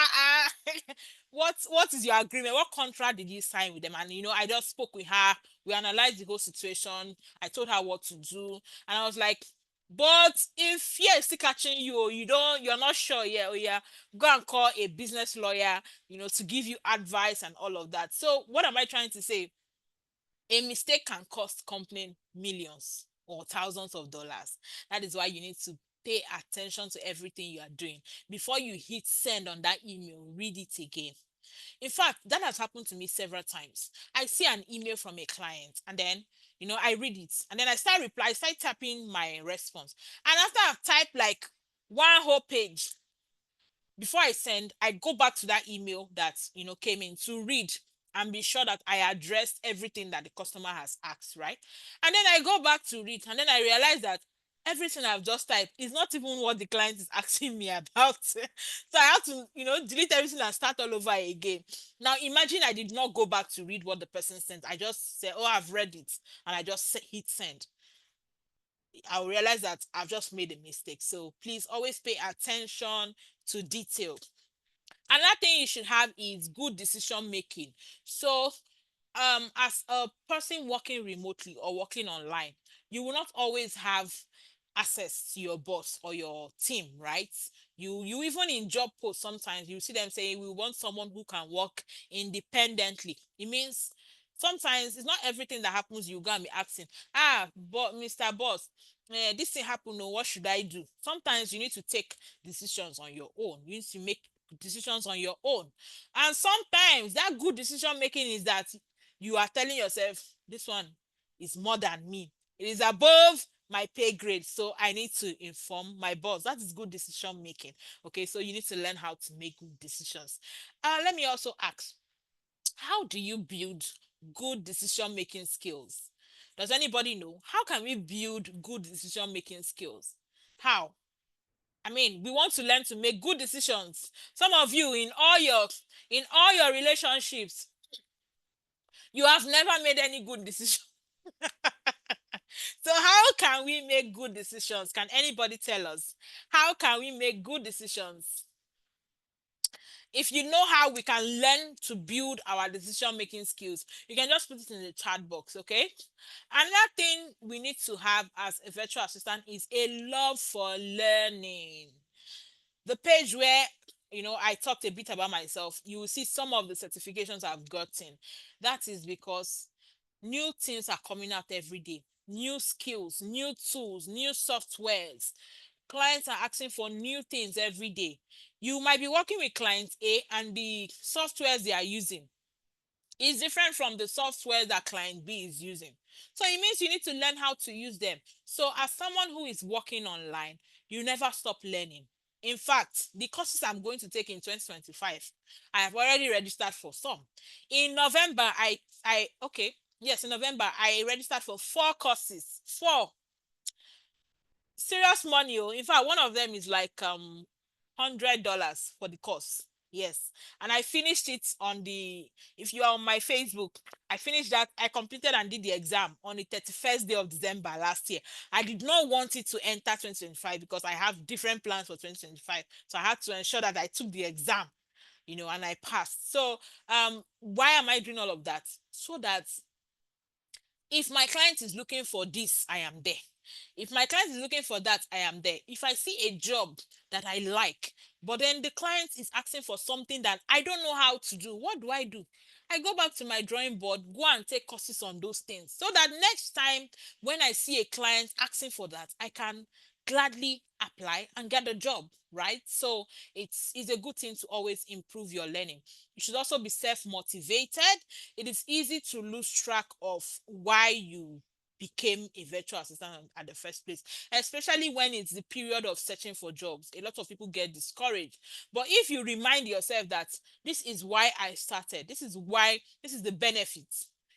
what is your agreement? What contract did you sign with them? And I just spoke with her. We analyzed the whole situation. I told her what to do. And I was like, but if fear is still catching you, you're not sure, yeah, oh yeah, go and call a business lawyer, to give you advice and all of that. So what am I trying to say? A mistake can cost company millions or thousands of dollars. That is why you need to pay attention to everything you are doing. Before you hit send on that email, read it again. In fact, that has happened to me several times. I see an email from a client and then, I read it and then I start tapping my response. And after I've typed like one whole page, before I send, I go back to that email that came in to read and be sure that I addressed everything that the customer has asked, right? And then I go back to read, and then I realize that everything I've just typed is not even what the client is asking me about. So I have to, delete everything and start all over again. Now imagine I did not go back to read what the person sent. I just said, "Oh, I've read it," and I just hit send. I'll realize that I've just made a mistake. So please always pay attention to detail. Another thing you should have is good decision making. So as a person working remotely or working online, you will not always have access to your boss or your team, right? You even in job posts, sometimes you see them saying we want someone who can work independently. It means sometimes it's not everything that happens you go and be asking, but Mr. Boss, this thing happened, no, what should I do? Sometimes you need to take decisions on your own. You need to make decisions on your own. And sometimes that good decision making is that you are telling yourself, this one is more than me. It is above my pay grade. So I need to inform my boss. That is good decision making. Okay, so you need to learn how to make good decisions. Let me also ask, how do you build good decision making skills? Does anybody know? How can we build good decision making skills? How? I mean, we want to learn to make good decisions. Some of you in all your relationships, you have never made any good decision. So how can we make good decisions? Can anybody tell us? How can we make good decisions? If you know how we can learn to build our decision making skills, you can just put it in the chat box, okay? Another thing we need to have as a virtual assistant is a love for learning. The page where I talked a bit about myself, you will see some of the certifications I've gotten. That is because new things are coming out every day. New skills, new tools, new softwares. Clients are asking for new things every day. You might be working with client A, and the softwares they are using is different from the software that client B is using. So it means you need to learn how to use them. So as someone who is working online, you never stop learning. In fact, the courses I'm going to take in 2025, I have already registered for some. In November, in November, I registered for 4 courses. Four serious money. Oh, in fact, one of them is like $100 for the course. Yes, and I finished it on the. If you are on my Facebook, I finished that. I completed and did the exam on the 31st day of December last year. I did not want it to enter 2025 because I have different plans for 2025, so I had to ensure that I took the exam, and I passed. So why am I doing all of that? So that if my client is looking for this, I am there. If my client is looking for that, I am there. If I see a job that I like, but then the client is asking for something that I don't know how to do, what do? I go back to my drawing board, go and take courses on those things, so that next time when I see a client asking for that, I can gladly apply and get a job, right? So it's a good thing to always improve your learning. You should also be self-motivated. It is easy to lose track of why you became a virtual assistant at the first place, especially when it's the period of searching for jobs. A lot of people get discouraged. But if you remind yourself that this is why I started, this is the benefit,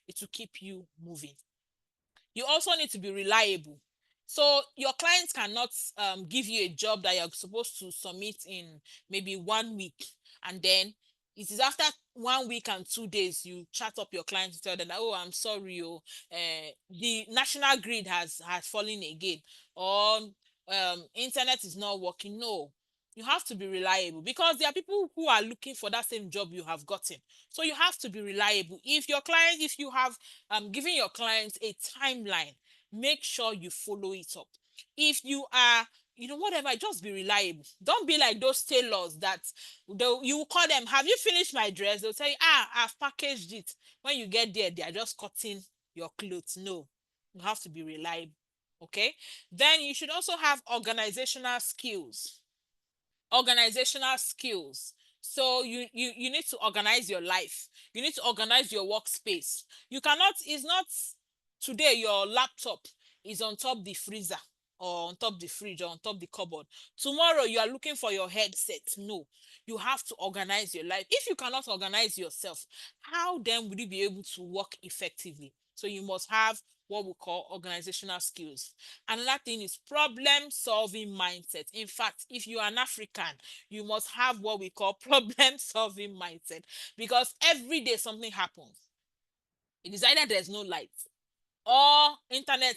it will keep you moving. You also need to be reliable. So your clients cannot give you a job that you're supposed to submit in maybe 1 week, and then it is after 1 week and 2 days you chat up your client to tell them that, oh, I'm sorry, the national grid has fallen again, or internet is not working. No, you have to be reliable, because there are people who are looking for that same job you have gotten. So you have to be reliable. If you have given your clients a timeline, make sure you follow it up. If you are, whatever, just be reliable. Don't be like those tailors that you call them, have you finished my dress? They'll say, I've packaged it. When you get there, they are just cutting your clothes. No, you have to be reliable. Okay. Then you should also have organizational skills. Organizational skills. So you need to organize your life. You need to organize your workspace. You cannot, it's not today your laptop is on top the freezer. or on top the fridge or on top the cupboard. Tomorrow you are looking for your headset. No, you have to organize your life. If you cannot organize yourself, how then would you be able to work effectively? So you must have what we call organizational skills. Another thing is problem solving mindset. In fact, if you are an African, you must have what we call problem solving mindset, because every day something happens. It is either there's no light or internet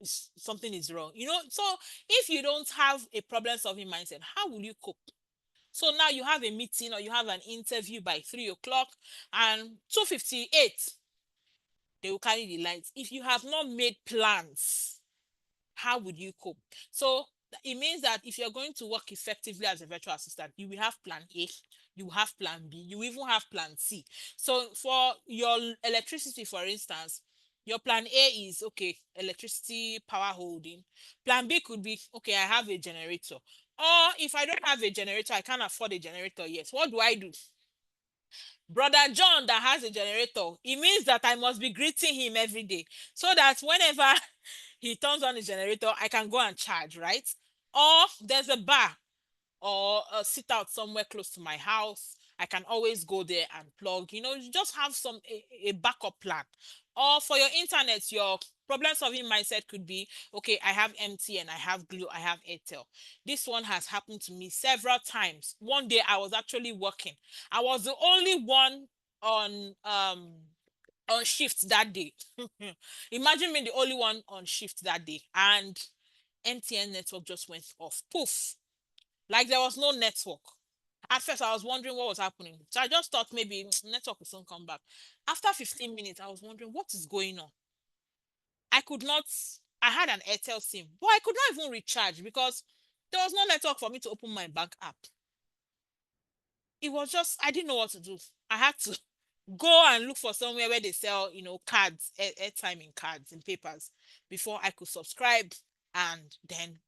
something is wrong. So if you don't have a problem solving mindset, how will you cope? So now you have a meeting or you have an interview by 3 o'clock, and 2:58 they will carry the lights. If you have not made plans, how would you cope? So it means that if you're going to work effectively as a virtual assistant, you will have plan A, you have plan B, you even have plan C. So for your electricity, for instance, your plan A is okay, electricity power holding. Plan B could be okay, I have a generator. Or if I don't have a generator, I can't afford a generator yet. What do I do? Brother John that has a generator, it means that I must be greeting him every day, so that whenever he turns on his generator, I can go and charge, right? Or there's a bar or a sit out somewhere close to my house. I can always go there and plug. You just have a backup plan. Or for your internet, your problem solving mindset could be okay, I have MTN, I have Glo, I have Airtel. This one has happened to me several times. One day I was actually working. I was the only one on shift that day. Imagine me the only one on shift that day, and MTN network just went off. Poof. Like there was no network. At first, I was wondering what was happening. So I just thought maybe network will soon come back. After 15 minutes, I was wondering what is going on. I could not, I had an Airtel SIM, but I could not even recharge because there was no network for me to open my bank app. It was just, I didn't know what to do. I had to go and look for somewhere where they sell, cards, airtime in cards and papers before I could subscribe and then,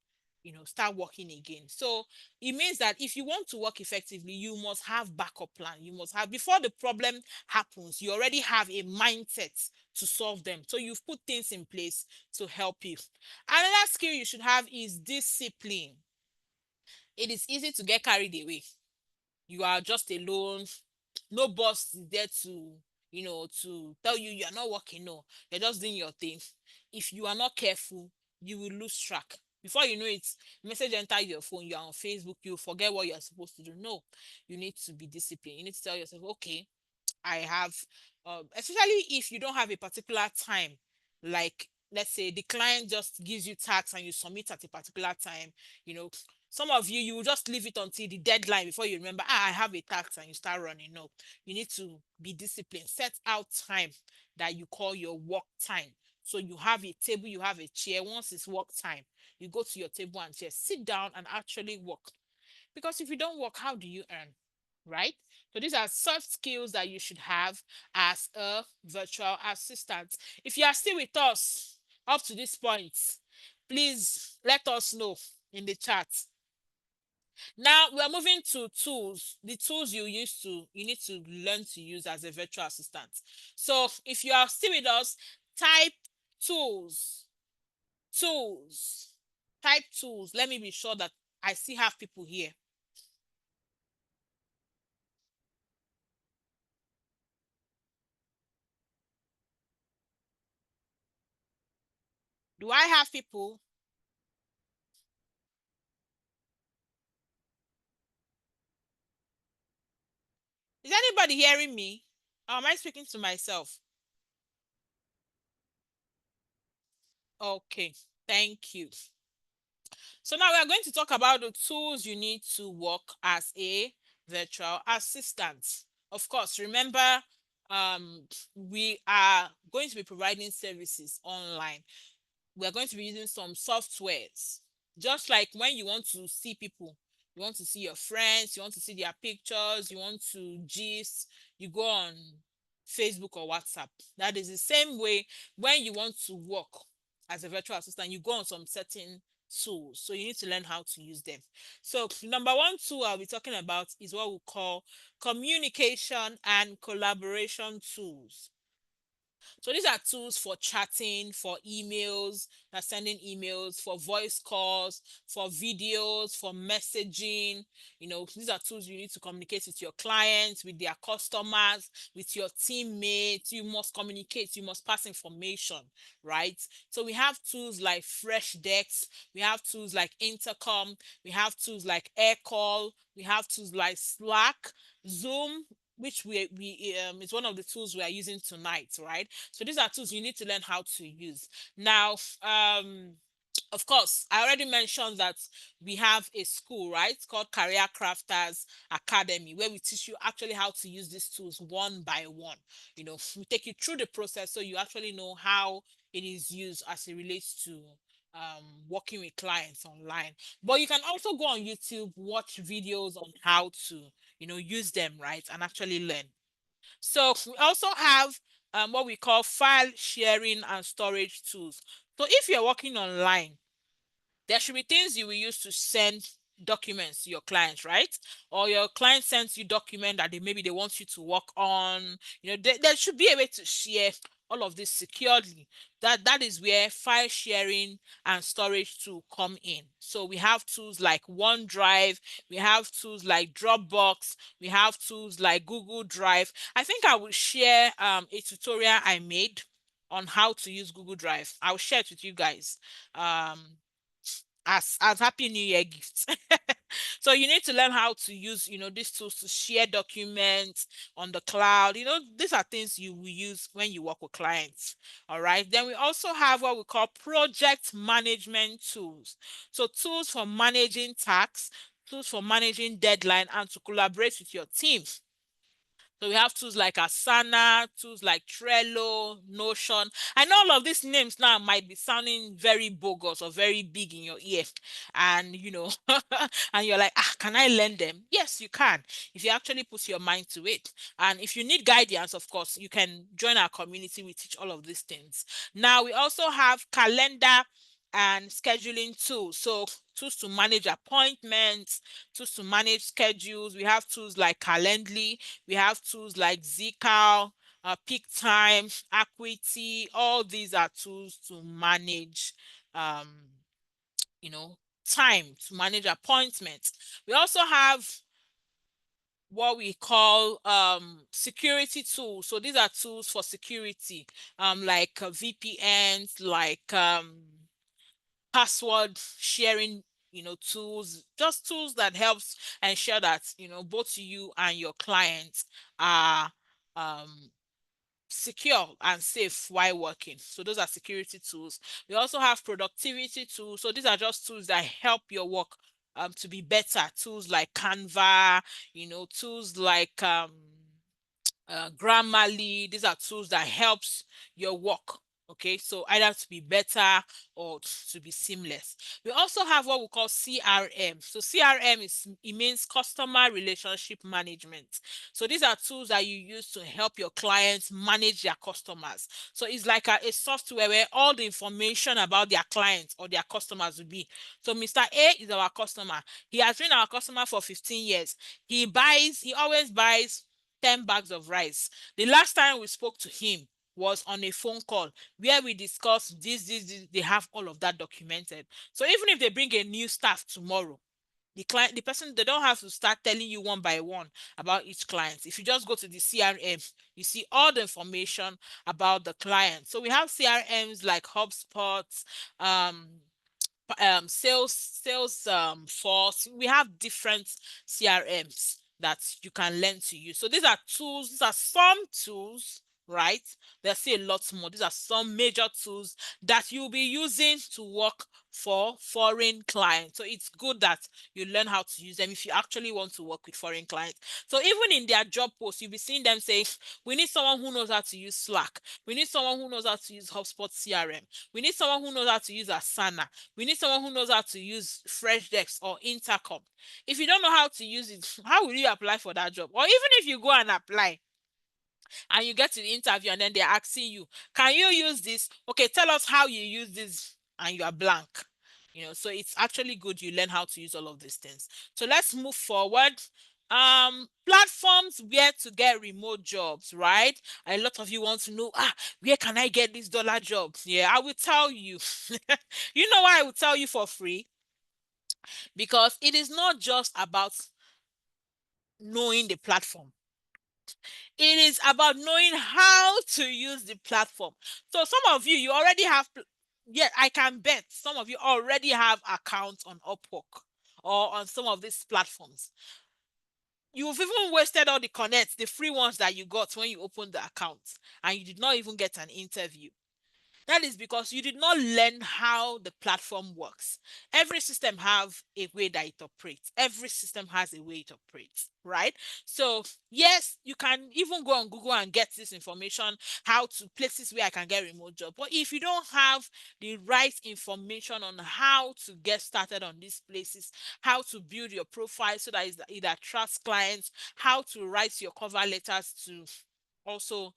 start working again. So it means that if you want to work effectively, you must have backup plan. You must have, before the problem happens, you already have a mindset to solve them. So you've put things in place to help you. Another skill you should have is discipline. It is easy to get carried away. You are just alone, no boss is there to tell you you're not working. No, you're just doing your thing. If you are not careful, you will lose track. Before you know it, message enter your phone, you're on Facebook, you forget what you're supposed to do. No, you need to be disciplined. You need to tell yourself, okay, I have, especially if you don't have a particular time, like let's say the client just gives you tasks and you submit at a particular time. you know some of you will just leave it until the deadline before you remember, I have a task, and you start running. No, you need to be disciplined. Set out time that you call your work time. So you have a table, you have a chair. Once it's work time, you go to your table and chair, sit down and actually work. Because if you don't work, how do you earn? Right? So these are soft skills that you should have as a virtual assistant. If you are still with us up to this point, please let us know in the chat. Now we are moving to tools. The tools you need to learn to use as a virtual assistant. So if you are still with us, type tools. Tools. Type tools. Let me be sure that I still have people here. Do I have people? Is anybody hearing me? Or am I speaking to myself? Okay, thank you. So now we are going to talk about the tools you need to work as a virtual assistant. Of course, remember, we are going to be providing services online. We are going to be using some softwares. Just like when you want to see people, you want to see your friends, you want to see their pictures, you want to gist, you go on Facebook or WhatsApp. That is the same way when you want to work as a virtual assistant, you go on some certain tools. So you need to learn how to use them. So number one tool I'll be talking about is what we call communication and collaboration tools. So these are tools for chatting, for emails, sending emails, for voice calls, for videos, for messaging. These are tools you need to communicate with your clients, with their customers, with your teammates. You must communicate, you must pass information, right? So we have tools like Fresh Decks, we have tools like Intercom, we have tools like Aircall, we have tools like Slack, Zoom, which we is one of the tools we are using tonight, right? So these are tools you need to learn how to use. Now, of course, I already mentioned that we have a school, right, called Career Crafters Academy, where we teach you actually how to use these tools one by one. We take you through the process so you actually know how it is used as it relates to working with clients online. But you can also go on YouTube, watch videos on how to, use them, right, and actually learn. So we also have what we call file sharing and storage tools. So if you're working online, there should be things you will use to send documents to your clients, right? Or your client sends you document that maybe they want you to work on. There should be a way to share all of this securely. That is where file sharing and storage tool come in. So we have tools like OneDrive, we have tools like Dropbox, we have tools like Google Drive. I think I will share a tutorial I made on how to use Google Drive. I'll share it with you guys. As Happy New Year gifts. So you need to learn how to use these tools to share documents on the cloud. These are things you will use when you work with clients. All right, then we also have what we call project management tools. So tools for managing tasks, tools for managing deadline, and to collaborate with your team. So we have tools like Asana, tools like Trello, Notion. I know all of these names now might be sounding very bogus or very big in your ear. And and you're like, can I learn them? Yes, you can, if you actually put your mind to it. And if you need guidance, of course, you can join our community. We teach all of these things. Now we also have calendar and scheduling tools. So tools to manage appointments, tools to manage schedules. We have tools like Calendly, we have tools like Zcal, Peak Time, Acuity. All these are tools to manage, um, you know, time, to manage appointments. We also have what we call security tools. So these are tools for security, like VPNs, like password sharing, tools, just tools that helps ensure that both you and your clients are um secure and safe while working. So those are security tools. We also have productivity tools. So these are just tools that help your work to be better. Tools like Canva, tools like Grammarly. These are tools that helps your work. Okay, so either to be better or to be seamless. We also have what we call CRM. So CRM it means customer relationship management. So these are tools that you use to help your clients manage their customers. So it's like a software where all the information about their clients or their customers will be. So Mr. A is our customer. He has been our customer for 15 years. He always buys 10 bags of rice. The last time we spoke to him was on a phone call where we discussed this. They have all of that documented. So even if they bring a new staff tomorrow, the person, they don't have to start telling you one by one about each client. If you just go to the CRM, you see all the information about the client. So we have CRMs like HubSpot, um, sales force. We have different CRMs that you can learn to use. So these are tools, these are some tools, right? There's still a lot more. These are some major tools that you'll be using to work for foreign clients. So it's good that you learn how to use them if you actually want to work with foreign clients. So even in their job posts, you'll be seeing them say, we need someone who knows how to use Slack. We need someone who knows how to use HubSpot CRM. We need someone who knows how to use Asana. We need someone who knows how to use Freshdesk or Intercom. If you don't know how to use it, how will you apply for that job? Or even if you go and apply and you get to the interview and then they're asking you, can you use this? Okay, tell us how you use this, and you are blank. So it's actually good you learn how to use all of these things. So let's move forward. Platforms where to get remote jobs, right? A lot of you want to know, where can I get these dollar jobs? Yeah, I will tell you. You know why I will tell you for free? Because it is not just about knowing the platform. It is about knowing how to use the platform. So some of you, you already have, yeah, I can bet some of you already have accounts on Upwork or on some of these platforms. You've even wasted all the connects, the free ones that you got when you opened the account, and you did not even get an interview. That is because you did not learn how the platform works. Every system have a way that it operates. Every system has a way it operates, right? So yes, you can even go on Google and get this information, how to places where I can get remote job. But if you don't have the right information on how to get started on these places, how to build your profile so that it attracts clients, how to write your cover letters to also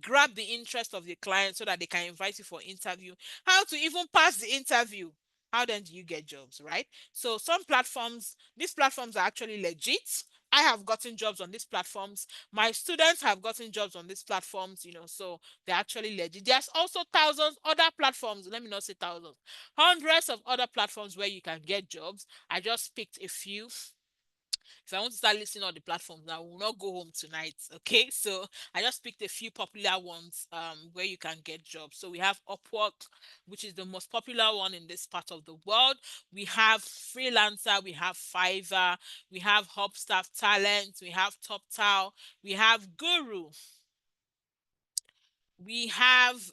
grab the interest of the client so that they can invite you for interview, how to even pass the interview, how then do you get jobs, right? So some platforms, these platforms are actually legit. I have gotten jobs on these platforms. My students have gotten jobs on these platforms, so they're actually legit. There's also thousands other platforms, let me not say thousands, hundreds of other platforms where you can get jobs. I just picked a few. If I want to start listing all the platforms, I will not go home tonight. Okay, so I just picked a few popular ones where you can get jobs. So we have Upwork, which is the most popular one in this part of the world. We have Freelancer, we have Fiverr, we have Hubstaff Talent, we have TopTal, we have Guru, we have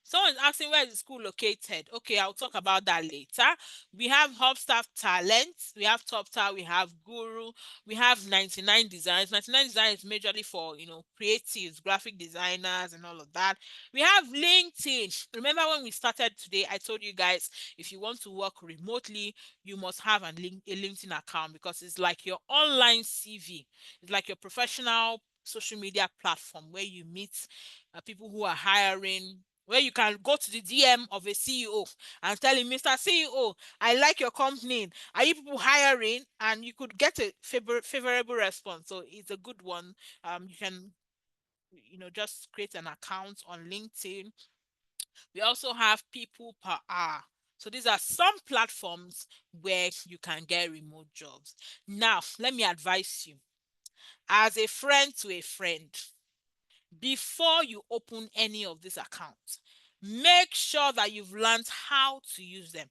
someone is asking where is the school located. Okay, I'll talk about that later. We have Hubstaff Talent, we have Top Tower, we have Guru, we have 99 Designs. 99 Design is majorly for creatives, graphic designers, and all of that. We have LinkedIn. Remember when we started today, I told you guys if you want to work remotely, you must have a LinkedIn account because it's like your online CV. It's like your professional social media platform where you meet people who are hiring, where you can go to the DM of a CEO and tell him, Mr. CEO, I like your company. Are you people hiring? And you could get a favorable response. So it's a good one. You can, just create an account on LinkedIn. We also have people per hour. So these are some platforms where you can get remote jobs. Now, let me advise you as a friend to a friend, before you open any of these accounts, make sure that you've learned how to use them.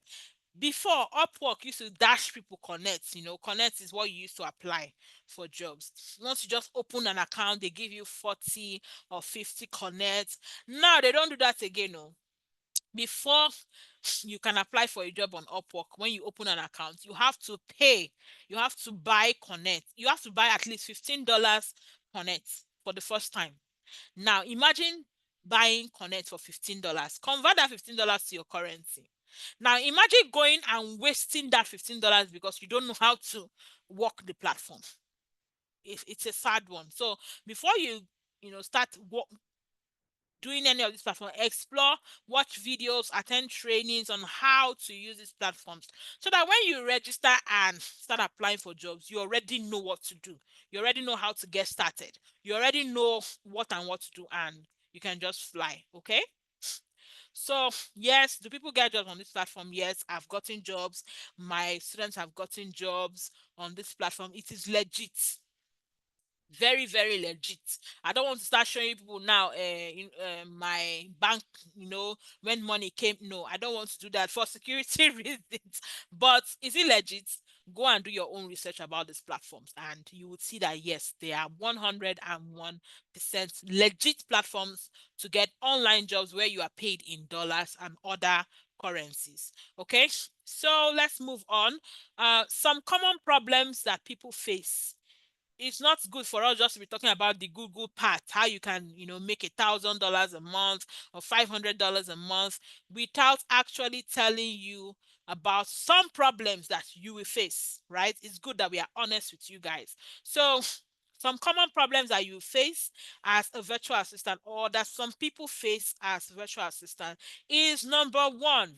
Before, Upwork used to dash people connect. Connect is what you used to apply for jobs. Once you just open an account, they give you 40 or 50 connects. Now they don't do that again. No. Before you can apply for a job on Upwork, when you open an account, you have to pay. You have to buy connect. You have to buy at least $15 connect for the first time. Now imagine buying connect for $15. Convert that $15 to your currency. Now imagine going and wasting that $15 because you don't know how to work the platform. It's a sad one. So before you start doing any of these platforms, explore, watch videos, attend trainings on how to use these platforms so that when you register and start applying for jobs, you already know what to do. You already know how to get started. You already know what to do, and you can just fly. Okay. So yes, do people get jobs on this platform? Yes, I've gotten jobs. My students have gotten jobs on this platform. It is legit, very very legit. I don't want to start showing people now my bank, when money came. No, I don't want to do that for security reasons. But is it legit? Go and do your own research about these platforms and you would see that yes, they are 101% legit platforms to get online jobs where you are paid in dollars and other currencies. Okay, so let's move on. Some common problems that people face. It's not good for us just to be talking about the Google part, how you can, make $1,000 a month or $500 a month without actually telling you about some problems that you will face, right? It's good that we are honest with you guys. So some common problems that you face as a virtual assistant or that some people face as virtual assistant is number one,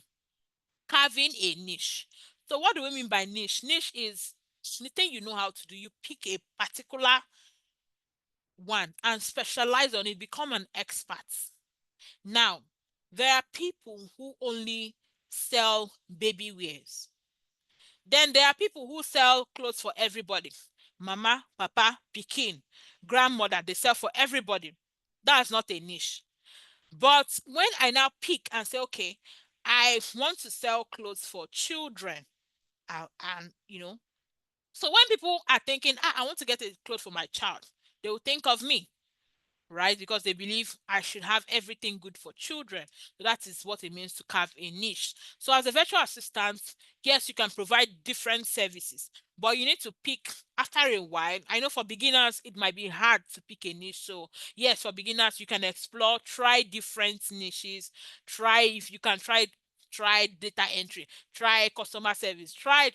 carving a niche. So what do we mean by niche? Niche is The thing you know how to do, you pick a particular one and specialize on it, become an expert. Now, there are people who only sell baby wears. Then there are people who sell clothes for everybody. Mama, papa, pikin, grandmother, they sell for everybody. That's not a niche. But when I now pick and say, okay, I want to sell clothes for children, and so when people are thinking, I want to get a clothes for my child, they will think of me, right? Because they believe I should have everything good for children. So that is what it means to carve a niche. So as a virtual assistant, yes, you can provide different services, but you need to pick after a while. I know for beginners, it might be hard to pick a niche. So yes, for beginners, you can explore, try different niches, try if you can try data entry, try customer service, try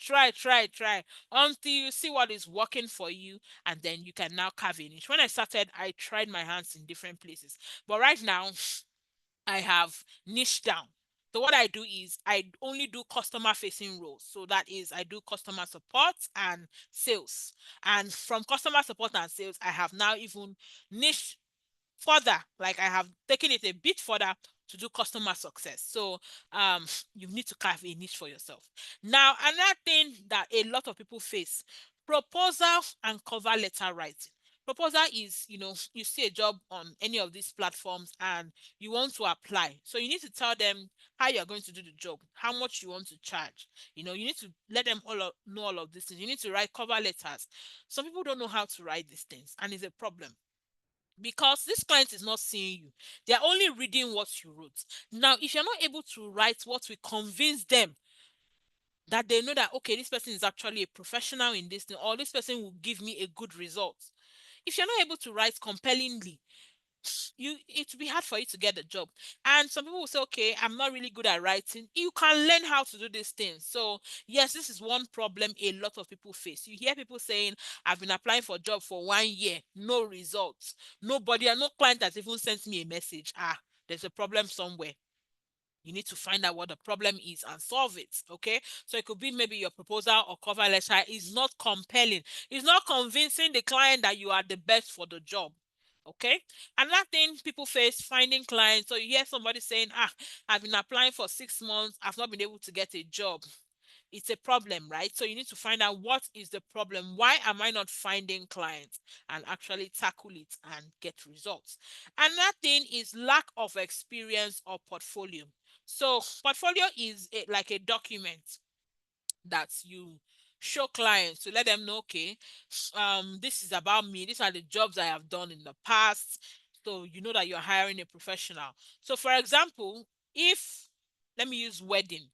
until you see what is working for you, and then you can now carve a niche. When I started, I tried my hands in different places, but right now I have niche down. So what I do is I only do customer facing roles. So that is I do customer support and sales. And from customer support and sales, I have now even niche further, like I have taken it a bit further to do customer success. So um you need to carve a niche for yourself. Now another thing that a lot of people face: proposal and cover letter writing. Proposal is, you see a job on any of these platforms and you want to apply, so you need to tell them how you're going to do the job, how much you want to charge. You need to let them know all of these things. You need to write cover letters. Some people don't know how to write these things, and it's a problem because this client is not seeing you. They are only reading what you wrote. Now, if you're not able to write what will convince them that they know that, okay, this person is actually a professional in this thing, or this person will give me a good result. If you're not able to write compellingly, it will be hard for you to get the job. And some people will say, okay, I'm not really good at writing. You can learn how to do these things. So yes, this is one problem a lot of people face. You hear people saying, I've been applying for a job for 1 year, no results, nobody, and no client has even sent me a message. There's a problem somewhere. You need to find out what the problem is and solve it. Okay, so it could be maybe your proposal or cover letter is not compelling, it's not convincing the client that you are the best for the job. Okay, another thing people face: finding clients. So you hear somebody saying, I've been applying for 6 months, I've not been able to get a job. It's a problem, right? So you need to find out what is the problem. Why am I not finding clients? And actually tackle it and get results. Another thing is lack of experience or portfolio. So portfolio is like a document that you show clients to let them know, okay, this is about me. These are the jobs I have done in the past. So you know that you're hiring a professional. So for example, if let me use wedding.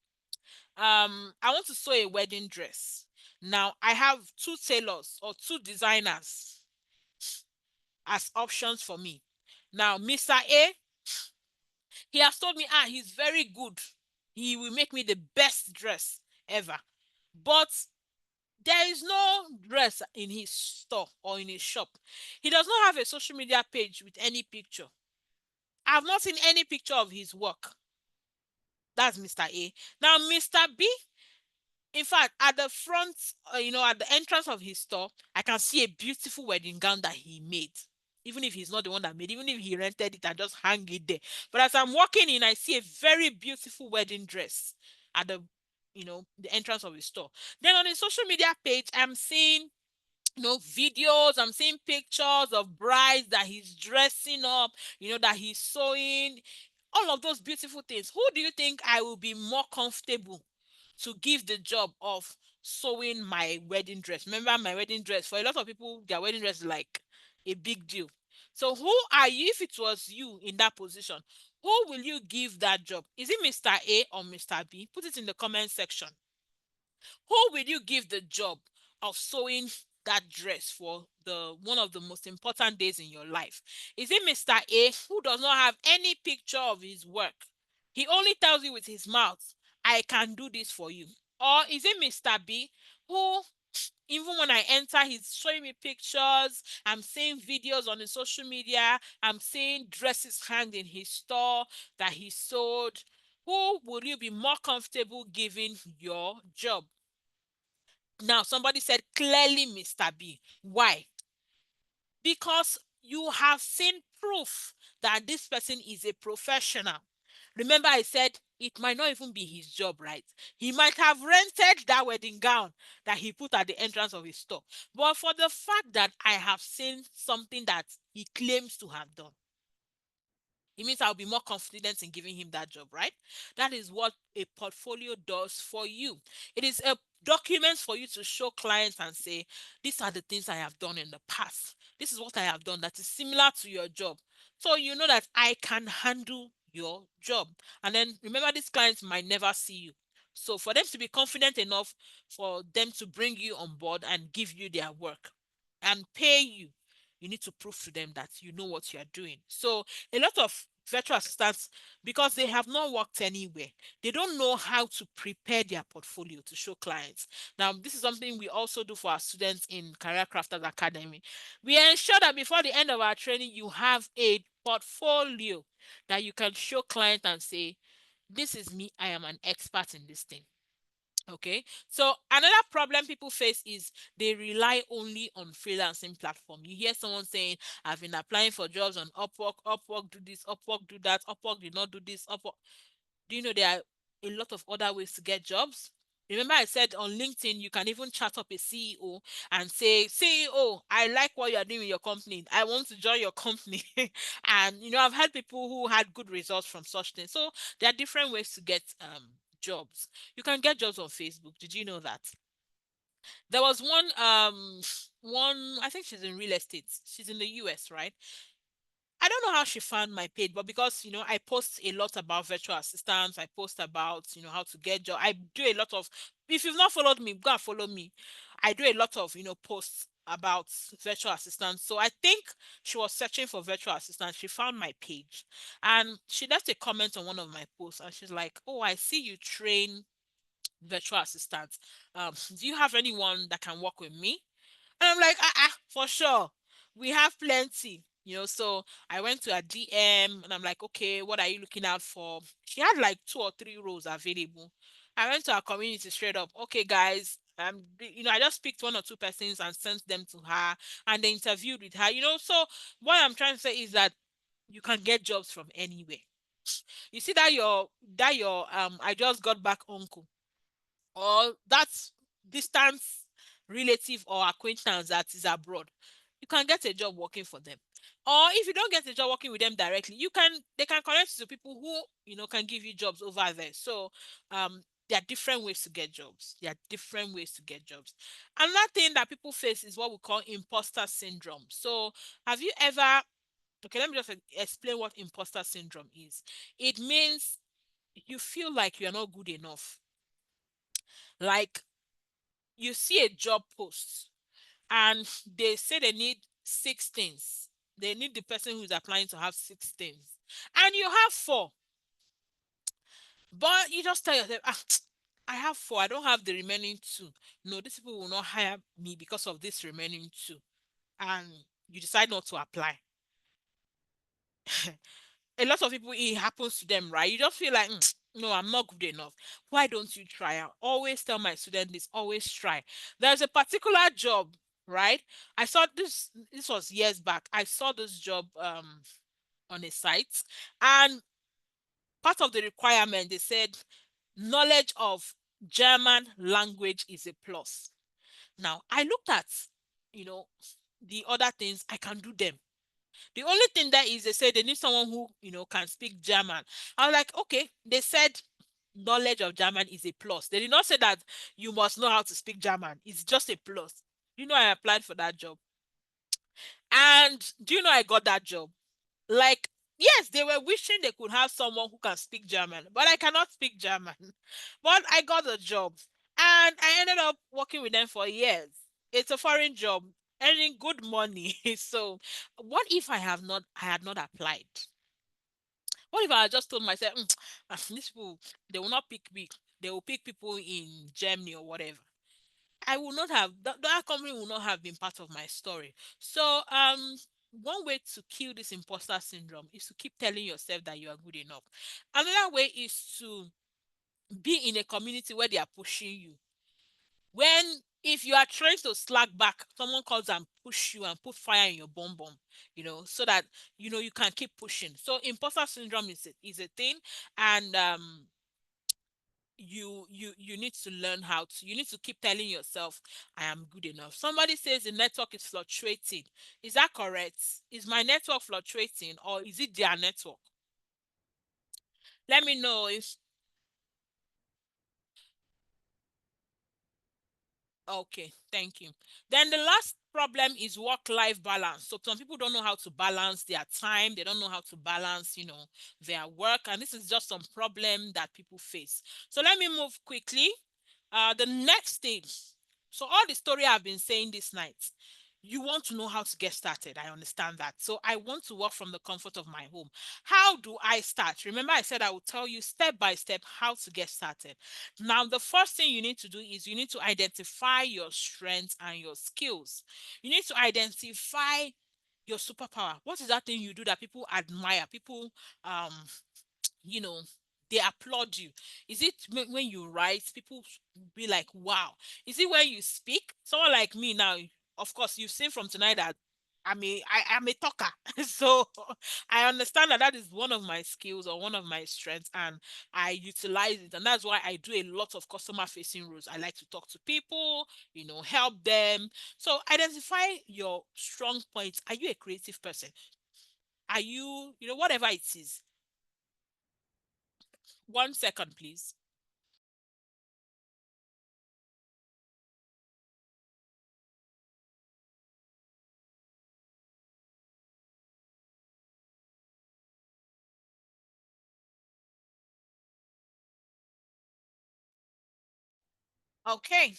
I want to sew a wedding dress. Now I have two tailors or two designers as options for me. Now Mr. A, he has told me, he's very good. He will make me the best dress ever. But there is no dress in his store or in his shop. He does not have a social media page with any picture. I've not seen any picture of his work. That's Mr. A. Now, Mr. B, in fact, at the front, at the entrance of his store, I can see a beautiful wedding gown that he made. Even if he's not the one that made it, even if he rented it and just hang it there. But as I'm walking in, I see a very beautiful wedding dress at the entrance of his store. Then on his social media page, I'm seeing videos, I'm seeing pictures of brides that he's dressing up, that he's sewing, all of those beautiful things. Who do you think I will be more comfortable to give the job of sewing my wedding dress? Remember, my wedding dress, for a lot of people, their wedding dress is like a big deal. So who are you? If it was you in that position, who will you give that job? Is it Mr. A or Mr. B? Put it in the comment section. Who will you give the job of sewing that dress for the one of the most important days in your life? Is it Mr. A, who does not have any picture of his work? He only tells you with his mouth, I can do this for you. Or is it Mr. B, who, even when I enter, he's showing me pictures, I'm seeing videos on the social media, I'm seeing dresses hanged in his store that he sold? Who would you be more comfortable giving your job? Now, somebody said clearly, Mr. B. Why? Because you have seen proof that this person is a professional. Remember, I said it might not even be his job, right? He might have rented that wedding gown that he put at the entrance of his store. But for the fact that I have seen something that he claims to have done, it means I'll be more confident in giving him that job, right? That is what a portfolio does for you. It is a document for you to show clients and say, these are the things I have done in the past. This is what I have done that is similar to your job. So you know that I can handle your job. And then remember, these clients might never see you. So for them to be confident enough for them to bring you on board and give you their work and pay you, you need to prove to them that you know what you are doing. So a lot of virtual assistants, because they have not worked anywhere, they don't know how to prepare their portfolio to show clients. Now, this is something we also do for our students in Career Crafters Academy. We ensure that before the end of our training, you have a portfolio that you can show clients and say, this is me, I am an expert in this thing. Okay, so another problem people face is they rely only on freelancing platform. You hear someone saying, I've been applying for jobs on Upwork, Upwork do this, Upwork do that, Upwork did not do this, Upwork. Do you know there are a lot of other ways to get jobs? Remember, I said on LinkedIn, you can even chat up a CEO and say, CEO, I like what you're doing with your company. I want to join your company. And, I've had people who had good results from such things. So there are different ways to get jobs. You can get jobs on Facebook. Did you know that? There was one, I think she's in real estate. She's in the US, right? I don't know how she found my page, but because I post a lot about virtual assistants, I post about how to get job. I do a lot of. If you've not followed me, go and follow me. I do a lot of posts about virtual assistants. So I think she was searching for virtual assistants. She found my page, and she left a comment on one of my posts, and she's like, "Oh, I see you train virtual assistants. Do you have anyone that can work with me?" And I'm like, for sure. We have plenty. So I went to a DM and I'm like, okay, what are you looking out for? She had like 2 or 3 roles available. I went to our community straight up. Okay, guys, I just picked 1 or 2 persons and sent them to her and they interviewed with her. So what I'm trying to say is that you can get jobs from anywhere. You see that your I just got back uncle or that's distance relative or acquaintance that is abroad, you can get a job working for them. Or if you don't get a job working with them directly, they can connect you to people who can give you jobs over there. So there are different ways to get jobs. There are different ways to get jobs. Another thing that people face is what we call imposter syndrome. So have you ever okay, let me just explain what imposter syndrome is. It means you feel like you're not good enough. Like you see a job post and they say they need 6 things. They need the person who's applying to have 6 things. And you have 4. But you just tell yourself, I have 4. I don't have the remaining 2. No, these people will not hire me because of this remaining 2. And you decide not to apply. A lot of people, it happens to them, right? You just feel like, no, I'm not good enough. Why don't you try? I always tell my students this, always try. There's a particular job, right? I saw this was years back. I saw this job on a site, and part of the requirement, they said knowledge of German language is a plus. Now, I looked at, you know, the other things, I can do them. The only thing that is they say they need someone who, can speak German. I was like, okay, they said knowledge of German is a plus. They did not say that you must know how to speak German. It's just a plus. I applied for that job. And do you know I got that job? Like, yes, they were wishing they could have someone who can speak German, but I cannot speak German. But I got the job. And I ended up working with them for years. It's a foreign job, earning good money. So what if I had not applied? What if I had just told myself, these people, they will not pick me. They will pick people in Germany or whatever. I will not have that company will not have been part of my story. So one way to kill this imposter syndrome is to keep telling yourself that you are good enough. Another way is to be in a community where they are pushing you. When If you are trying to slack back, someone comes and push you and put fire in your bum bum, so that you can keep pushing. So imposter syndrome is a thing, and you need to learn how to. You need to keep telling yourself, I am good enough. Somebody says the network is fluctuating. Is that correct? Is my network fluctuating, or is it their network? Let me know if Okay, thank you. Then the last problem is work-life balance. So some people don't know how to balance their time. They don't know how to balance, their work. And this is just some problem that people face. So let me move quickly. The next stage. So all the story I've been saying this night, you want to know how to get started. I understand that. So I want to work from the comfort of my home. How do I start? Remember, I said I will tell you step by step how to get started. Now, the first thing you need to do is you need to identify your strengths and your skills. You need to identify your superpower. What is that thing you do that people admire? People um you know they applaud you. Is it when you write, people be like, wow? Is it when you speak? Someone like me now, of course you've seen from tonight that I'm a talker. So I understand that that is one of my skills or one of my strengths, and I utilize it, and that's why I do a lot of customer facing roles. I like to talk to people, help them. So identify your strong points. Are you a creative person? Are you, whatever it is. 1 second, please. Okay.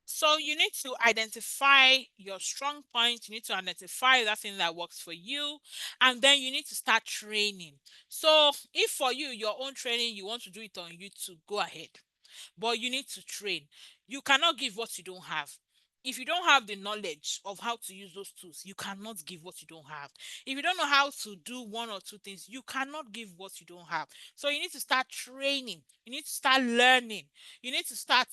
So you need to identify your strong points. You need to identify that thing that works for you. And then you need to start training. So if for you, your own training, you want to do it on YouTube, go ahead. But you need to train. You cannot give what you don't have. If you don't have the knowledge of how to use those tools, you cannot give what you don't have. If you don't know how to do one or two things, you cannot give what you don't have. So you need to start training. You need to start learning. You need to start,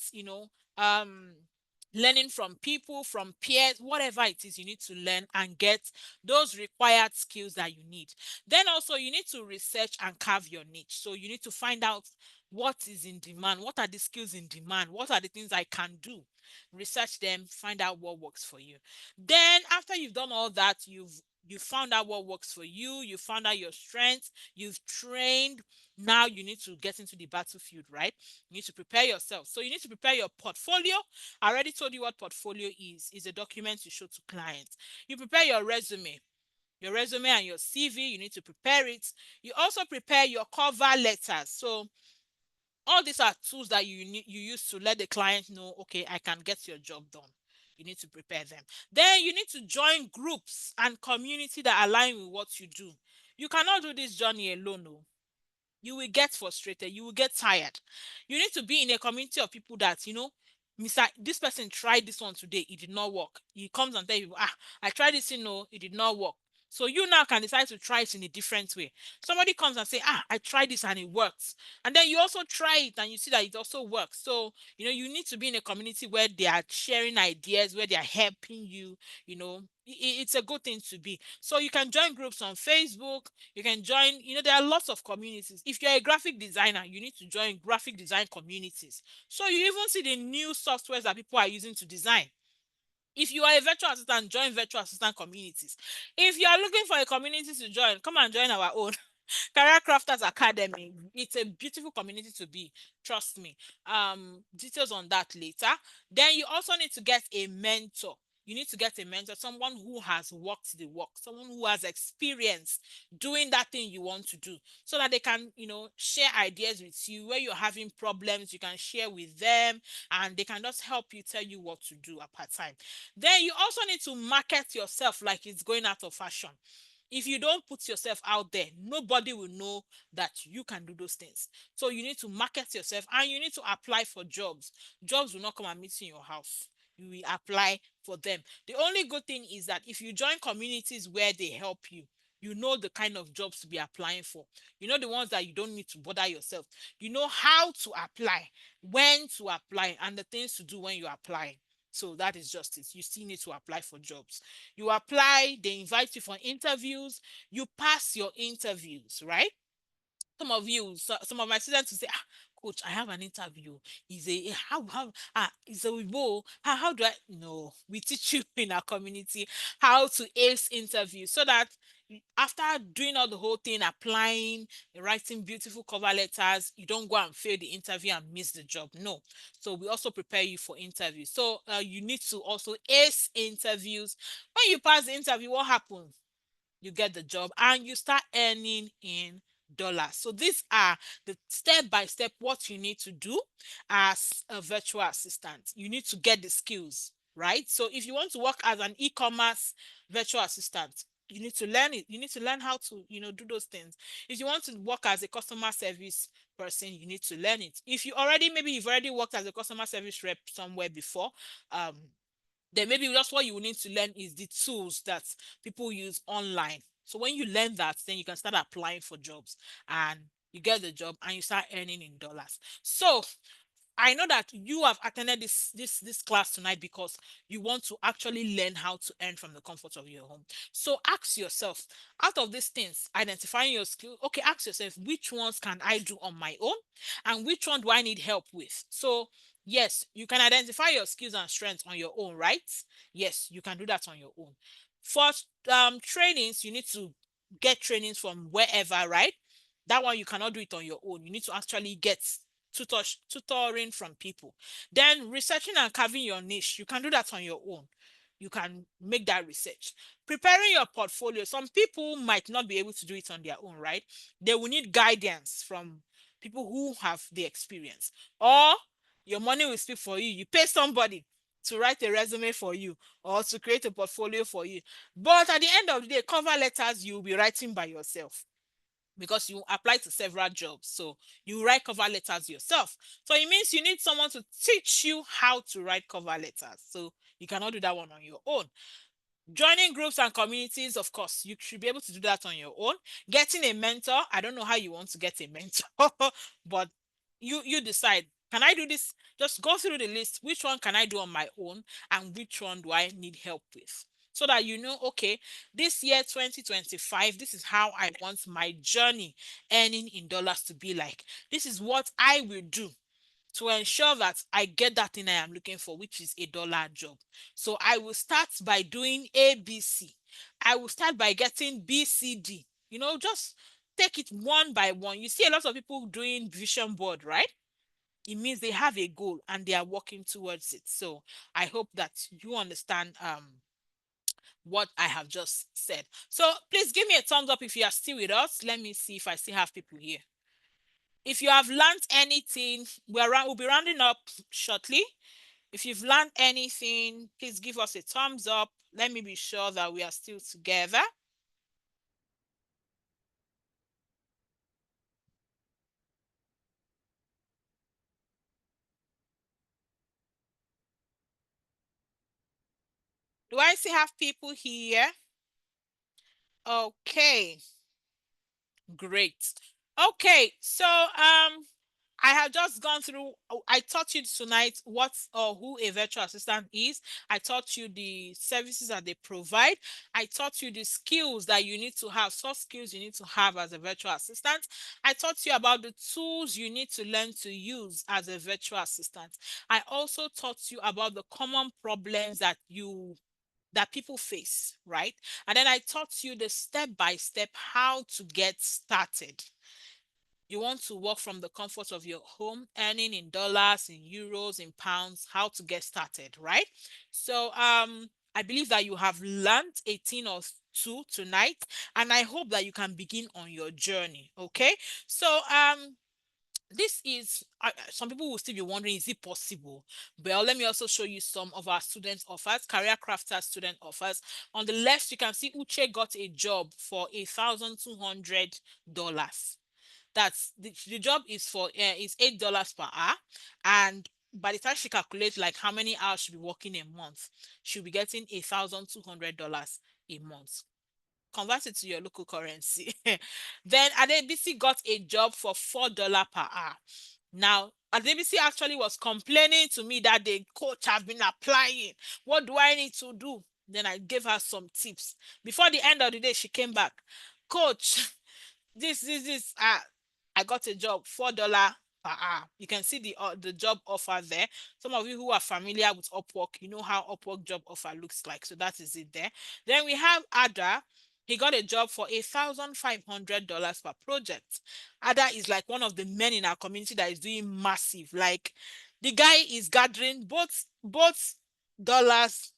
learning from people, from peers, whatever it is you need to learn and get those required skills that you need. Then also you need to research and carve your niche. So you need to find out what is in demand, what are the skills in demand, what are the things I can do. Research them, find out what works for you. Then after you've done all that, you found out what works for you, you found out your strengths, you've trained. Now you need to get into the battlefield, right? You need to prepare yourself. So you need to prepare your portfolio. I already told you what portfolio is a document you show to clients. You prepare your resume and your CV, you need to prepare it. You also prepare your cover letters. So all these are tools that you use to let the client know, okay, I can get your job done. You need to prepare them. Then you need to join groups and community that align with what you do. You cannot do this journey alone. No. You will get frustrated, you will get tired. You need to be in a community of people that, Mr. This person tried this one today, it did not work. He comes and tells you, I tried this, it did not work. So you now can decide to try it in a different way. Somebody comes and say, I tried this and it works. And then you also try it and you see that it also works. So, you need to be in a community where they are sharing ideas, where they are helping you, it's a good thing to be. So you can join groups on Facebook, you can join, there are lots of communities. If you're a graphic designer, you need to join graphic design communities. So you even see the new softwares that people are using to design. If you are a virtual assistant, join virtual assistant communities. If you are looking for a community to join, come and join our own. Career Crafters Academy. It's a beautiful community to be. Trust me. Details on that later. Then you also need to get a mentor. You need to get a mentor, someone who has worked the work, someone who has experience doing that thing you want to do, so that they can, share ideas with you. Where you're having problems, you can share with them, and they can just help you, tell you what to do at part time. Then you also need to market yourself like it's going out of fashion. If you don't put yourself out there, nobody will know that you can do those things. So you need to market yourself and you need to apply for jobs. Jobs will not come and meet you in your house. You will apply for them. The only good thing is that if you join communities where they help you, you know the kind of jobs to be applying for. You know the ones that you don't need to bother yourself. You know how to apply, when to apply, and the things to do when you apply. So that is just it. You still need to apply for jobs. You apply, they invite you for interviews, you pass your interviews, right? Some of my students will say, ah, coach, I have an interview. Is a how is a Weibo. How do I no? We teach you in our community how to ace interview so that after doing all the whole thing, applying, writing beautiful cover letters, you don't go and fail the interview and miss the job. No. So we also prepare you for interviews. So you need to also ace interviews. When you pass the interview, what happens? You get the job and you start earning in dollars. So these are the step by step what you need to do as a virtual assistant. You need to get the skills, right? So if you want to work as an e-commerce virtual assistant, you need to learn it. You need to learn how to, do those things. If you want to work as a customer service person, you need to learn it. If you already, maybe you've already worked as a customer service rep somewhere before, um, then maybe just what you will need to learn is the tools that people use online. So when you learn that, then you can start applying for jobs and you get the job and you start earning in dollars. So I know that you have attended this class tonight because you want to actually learn how to earn from the comfort of your home. So ask yourself, out of these things, identifying your skill, okay, ask yourself, which ones can I do on my own and which one do I need help with? So yes, you can identify your skills and strengths on your own, right? Yes, you can do that on your own. For trainings, you need to get trainings from wherever, right? That one you cannot do it on your own. You need to actually get tutoring from people. Then researching and carving your niche, you can do that on your own. You can make that research. Preparing your portfolio, some people might not be able to do it on their own, right? They will need guidance from people who have the experience, or your money will speak for you. You pay somebody to write a resume for you or to create a portfolio for you, but at the end of the day, cover letters you'll be writing by yourself because you apply to several jobs. So you write cover letters yourself. So it means you need someone to teach you how to write cover letters. So you cannot do that one on your own. Joining groups and communities, of course, you should be able to do that on your own. Getting a mentor, I don't know how you want to get a mentor, but you decide. Can I do this? Just go through the list. Which one can I do on my own, and which one do I need help with? So that you know, okay, this year 2025, this is how I want my journey earning in dollars to be like. This is what I will do to ensure that I get that thing I am looking for, which is a dollar job. So I will start by doing ABC. I will start by getting BCD. Just take it one by one. You see a lot of people doing vision board, right? It means they have a goal and they are working towards it. So I hope that you understand what I have just said. So please give me a thumbs up if you are still with us. Let me see if I still have people here. If you have learned anything, we'll be rounding up shortly. If you've learned anything, please give us a thumbs up. Let me be sure that we are still together. Do I still have people here? Okay, great. Okay, so I have just gone through. I taught you tonight what or who a virtual assistant is. I taught you the services that they provide. I taught you the skills that you need to have, soft skills you need to have as a virtual assistant. I taught you about the tools you need to learn to use as a virtual assistant. I also taught you about the common problems that people face, right? And then I taught you the step by step how to get started. You want to work from the comfort of your home, earning in dollars, in euros, in pounds, how to get started, right? So I believe that you have learned a thing or two tonight, and I hope that you can begin on your journey. Okay. So this is some people will still be wondering, is it possible? Well, let me also show you some of our student offers, career crafter student offers. On the left, you can see Uche got a job for $1,200. That's the job is for is $8 per hour, and by the time she calculates like how many hours she'll be working a month, she'll be getting $1,200 a month. Convert it to your local currency. Then Adebisi got a job for $4 per hour. Now, Adebisi actually was complaining to me that the coach have been applying. What do I need to do? Then I gave her some tips. Before the end of the day, she came back. Coach, this I got a job, $4 per hour. You can see the job offer there. Some of you who are familiar with Upwork, you know how Upwork job offer looks like. So that is it there. Then we have Ada. He got a job for $1,500 per project. Ada is like one of the men in our community that is doing massive. Like the guy is gathering both dollars,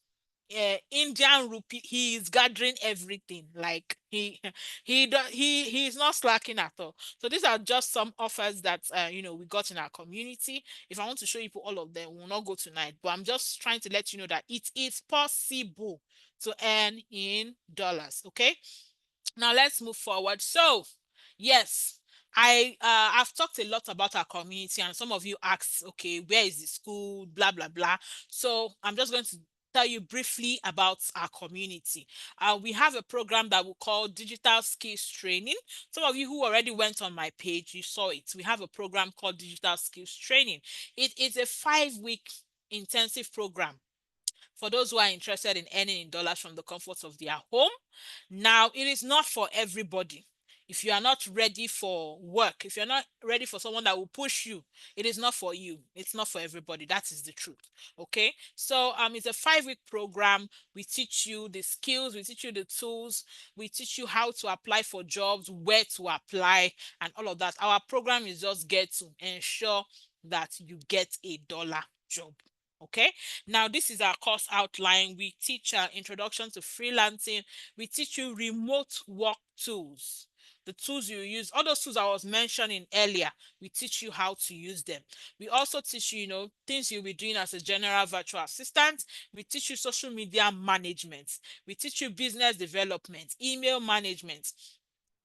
Indian rupee. He is gathering everything. Like he's not slacking at all. So these are just some offers that we got in our community. If I want to show you all of them, we'll not go tonight. But I'm just trying to let you know that it is possible to earn in dollars. Okay. Now let's move forward. So, yes, I've talked a lot about our community, and some of you asked, okay, where is the school, blah blah blah. So I'm just going to tell you briefly about our community. We have a program that we call Digital Skills Training. Some of you who already went on my page, you saw it. We have a program called Digital Skills Training. It is a 5-week intensive program for those who are interested in earning in dollars from the comforts of their home. Now, it is not for everybody. If you are not ready for work, if you're not ready for someone that will push you, it is not for you. It's not for everybody. That is the truth. Okay. So it's a 5-week program. We teach you the skills, we teach you the tools, we teach you how to apply for jobs, where to apply, and all of that. Our program is just get to ensure that you get a dollar job. Okay. Now, this is our course outline. We teach introduction to freelancing. We teach you remote work tools. The tools you use, all those tools I was mentioning earlier, we teach you how to use them. We also teach you, things you'll be doing as a general virtual assistant. We teach you social media management. We teach you business development, email management,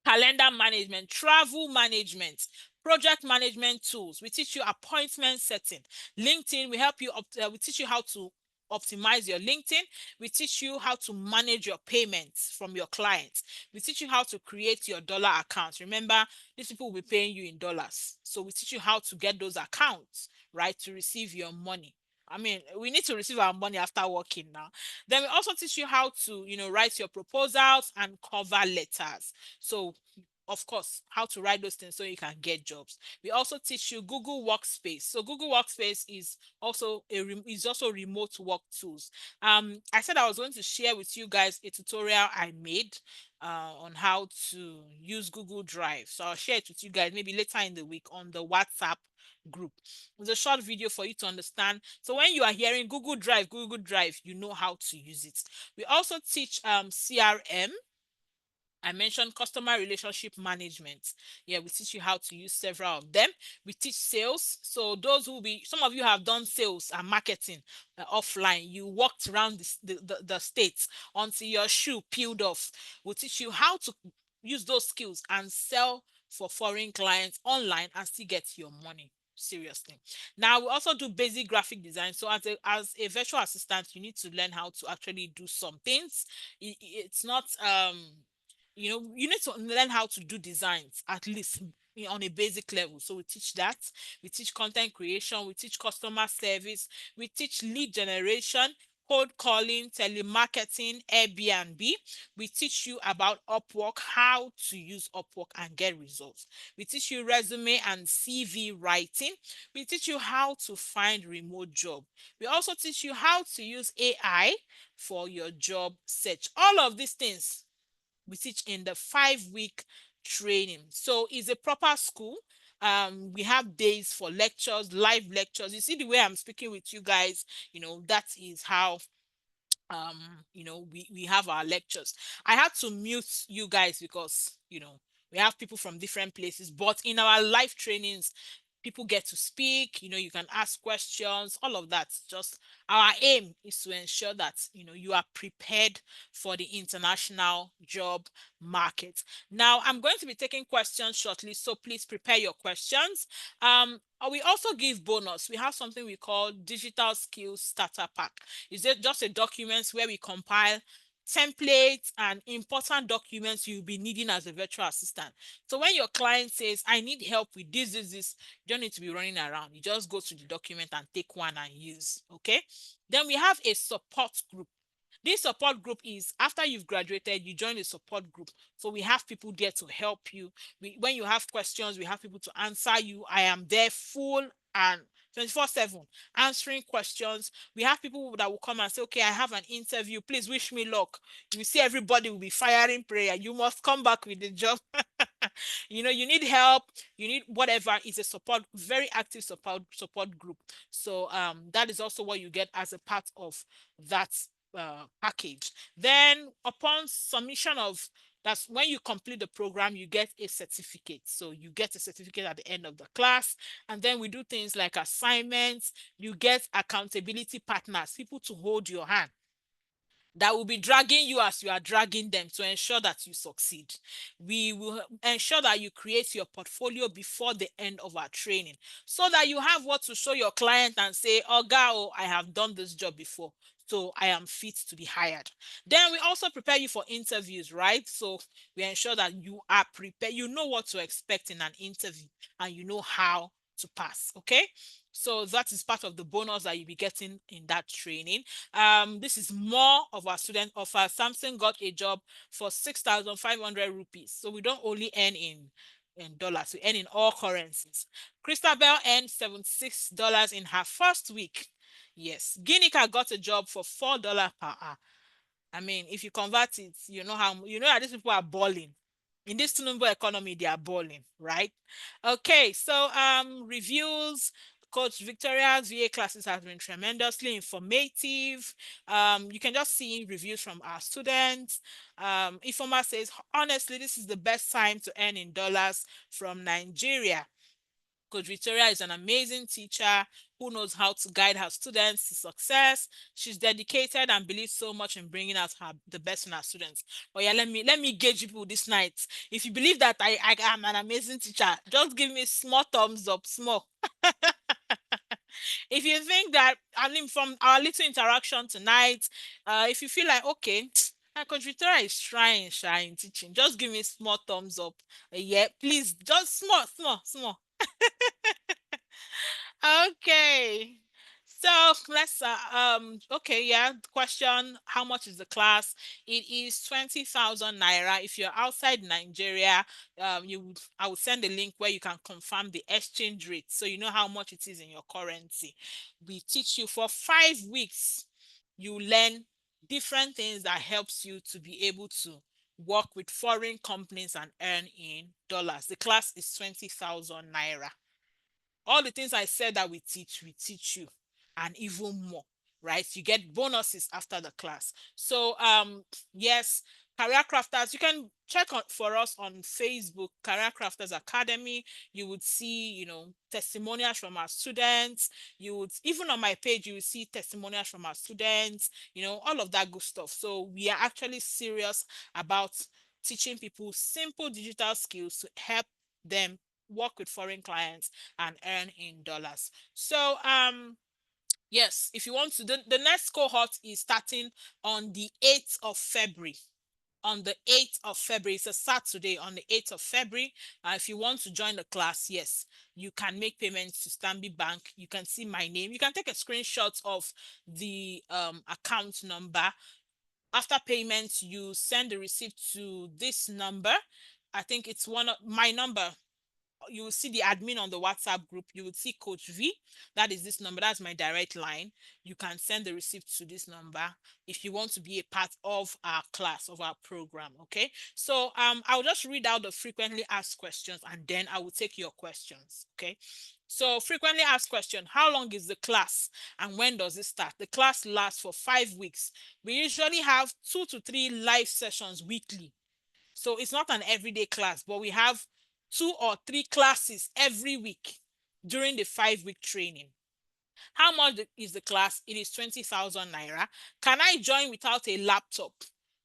calendar management, travel management, project management tools. We teach you appointment setting. LinkedIn, we teach you how to optimize your LinkedIn. We teach you how to manage your payments from your clients. We teach you how to create your dollar accounts. Remember, these people will be paying you in dollars. So we teach you how to get those accounts, right, to receive your money. I mean, we need to receive our money after working now. Then we also teach you how to, write your proposals and cover letters. So, of course, how to write those things so you can get jobs. We also teach you Google Workspace. So Google Workspace is also remote work tools. I said I was going to share with you guys a tutorial I made on how to use Google Drive. So I'll share it with you guys maybe later in the week on the WhatsApp group. It's a short video for you to understand. So when you are hearing Google Drive, you know how to use it. We also teach CRM. I mentioned customer relationship management. Yeah, we teach you how to use several of them. We teach sales. So some of you have done sales and marketing offline. You walked around the states until your shoe peeled off. We'll teach you how to use those skills and sell for foreign clients online and still get your money. Seriously. Now we also do basic graphic design. So as a virtual assistant, you need to learn how to actually do some things. It's not you need to learn how to do designs at least on a basic level. So we teach that. We teach content creation. We teach customer service. We teach lead generation, cold calling, telemarketing, Airbnb. We teach you about Upwork, how to use Upwork and get results. We teach you resume and CV writing. We teach you how to find remote job. We also teach you how to use AI for your job search. All of these things we teach in the 5-week training. So it's a proper school. We have days for lectures, live lectures. You see the way I'm speaking with you guys, that is how we have our lectures. I had to mute you guys because we have people from different places, but in our live trainings people get to speak, you can ask questions, all of that. Just our aim is to ensure that you are prepared for the international job market. Now I'm going to be taking questions shortly, so please prepare your questions. We also give bonus. We have something we call digital skills starter pack. Is it just a document where we compile templates and important documents you'll be needing as a virtual assistant. So when your client says, I need help with this, you don't need to be running around. You just go to the document and take one and use. Okay. Then we have a support group. This support group is after you've graduated, you join the support group. So we have people there to help you. When you have questions, we have people to answer you. I am there full and 24/7 answering questions. We have people that will come and say, okay, I have an interview. Please wish me luck. You see, everybody will be firing prayer. You must come back with the job. You need help, you need whatever. Is a support, very active support group. So that is also what you get as a part of that package. Then upon submission of, that's when you complete the program, you get a certificate. So you get a certificate at the end of the class. And then we do things like assignments. You get accountability partners, people to hold your hand, that will be dragging you as you are dragging them to ensure that you succeed. We will ensure that you create your portfolio before the end of our training so that you have what to show your client and say, oh, girl, I have done this job before, so I am fit to be hired. Then we also prepare you for interviews, right? So we ensure that you are prepared, you know what to expect in an interview, and you know how to pass. Okay, so that is part of the bonus that you'll be getting in that training. This is more of our student offer. Samson got a job for 6,500 rupees. So we don't only earn in dollars, we earn in all currencies. Christabel earned $76 in her first week. Yes. Ginika got a job for $4 per hour. I mean, if you convert it, you know that these people are balling. In this Tinubu economy, they are balling, right? Okay, so reviews. Coach Victoria's VA classes has been tremendously informative. You can just see reviews from our students. Ifoma says, honestly, this is the best time to earn in dollars from Nigeria. Coach Victoria is an amazing teacher who knows how to guide her students to success. She's dedicated and believes so much in bringing out the best in her students. Oh yeah, let me gauge people this night. If you believe that I am an amazing teacher, just give me small thumbs up, small. If you think that, I mean, from our little interaction tonight, if you feel like, okay, Coach Victoria is trying, shy teaching, just give me small thumbs up. Yeah, please, just small, small, small. Okay. So let's okay, yeah. Question: how much is the class? It is 20,000 naira. If you're outside Nigeria, I will send a link where you can confirm the exchange rate so you know how much it is in your currency. We teach you for 5 weeks. You learn different things that helps you to be able to work with foreign companies and earn in dollars. The class is 20,000 naira. All the things I said that we teach you, and even more, right? You get bonuses after the class. So yes, career crafters, you can check on for us on Facebook, Career Crafters Academy. You would see, testimonials from our students. You would, even on my page, you will see testimonials from our students, all of that good stuff. So we are actually serious about teaching people simple digital skills to help them work with foreign clients and earn in dollars. So yes, if you want to, the next cohort is starting on the 8th of February. On the 8th of February, it's a Saturday. On the 8th of February, if you want to join the class, yes, you can make payments to Stanbic Bank. You can see my name. You can take a screenshot of the account number. After payment, you send the receipt to this number. I think it's one of my number. You will see the admin on the WhatsApp group. You will see Coach V. That is this number. That's my direct line. You can send the receipt to this number if you want to be a part of our class, of our program. Okay. So I'll just read out the frequently asked questions and then I will take your questions. Okay. So frequently asked question: how long is the class and when does it start? The class lasts for 5 weeks. We usually have 2 to 3 live sessions weekly. So it's not an everyday class, but we have 2 or 3 classes every week during the 5-week training. How much is the class? It is 20,000 naira. Can I join without a laptop?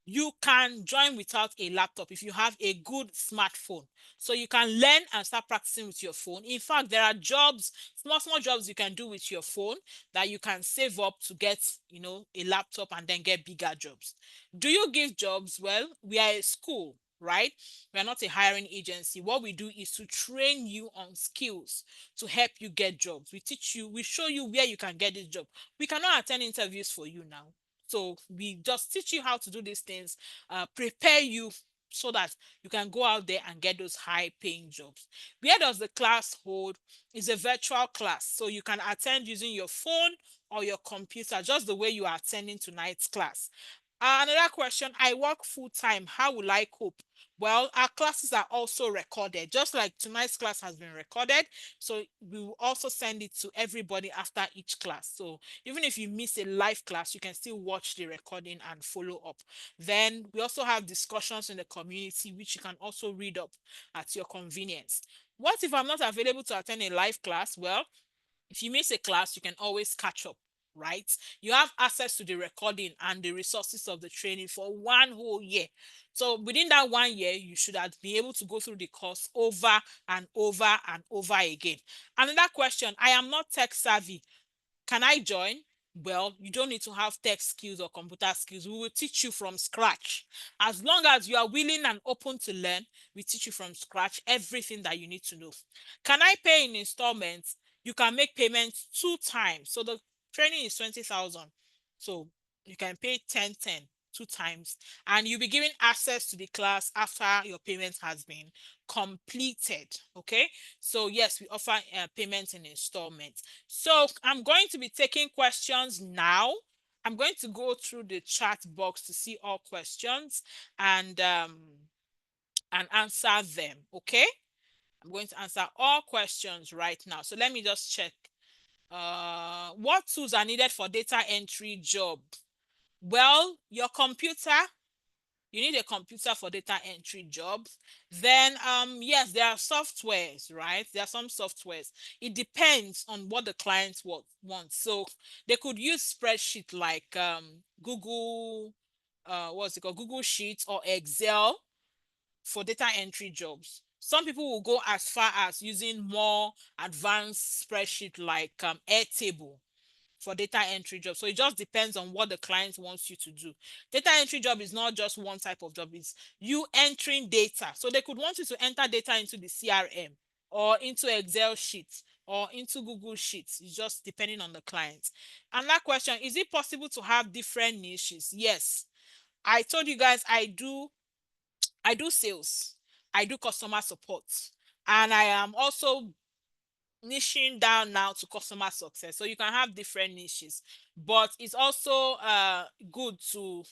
You can join without a laptop if you have a good smartphone. So you can learn and start practicing with your phone. In fact, there are jobs, small jobs you can do with your phone that you can save up to get, a laptop and then get bigger jobs. Do you give jobs? Well, we are a school, right? We are not a hiring agency. What we do is to train you on skills to help you get jobs. We teach you, we show you where you can get this job. We cannot attend interviews for you now. So we just teach you how to do these things, prepare you so that you can go out there and get those high paying jobs. Where does the class hold? Is a virtual class. So you can attend using your phone or your computer, just the way you are attending tonight's class. Another question, I work full time. How will I cope? Well, our classes are also recorded, just like tonight's class has been recorded. So we will also send it to everybody after each class. So even if you miss a live class, you can still watch the recording and follow up. Then we also have discussions in the community, which you can also read up at your convenience. What if I'm not available to attend a live class? Well, if you miss a class, you can always catch up, right? You have access to the recording and the resources of the training for 1 whole year. So within that 1 year, you should have been able to go through the course over and over and over again. Another question, I am not tech savvy. Can I join? Well, you don't need to have tech skills or computer skills. We will teach you from scratch. As long as you are willing and open to learn, we teach you from scratch everything that you need to know. Can I pay in installments? You can make payments 2 times. So the training is 20,000. So you can pay 10 2 times, and you'll be given access to the class after your payment has been completed. Okay, so yes, we offer payments in installments. So I'm going to be taking questions now. I'm going to go through the chat box to see all questions and answer them. Okay, I'm going to answer all questions right now. So let me just check. What tools are needed for data entry job? Well, your computer, you need a computer for data entry jobs. Then yes, there are softwares, right? There are some softwares. It depends on what the client wants. So they could use spreadsheet like Google, what's it called, Google Sheets or Excel for data entry jobs. Some people will go as far as using more advanced spreadsheet like Airtable for data entry job. So it just depends on what the client wants you to do. Data entry job is not just one type of job, it's you entering data. So they could want you to enter data into the CRM or into Excel sheets or into Google Sheets. It's just depending on the client. And that question, is it possible to have different niches? Yes. I told you guys I do sales. I do customer support. And I am also niching down now to customer success. So you can have different niches, but it's also good to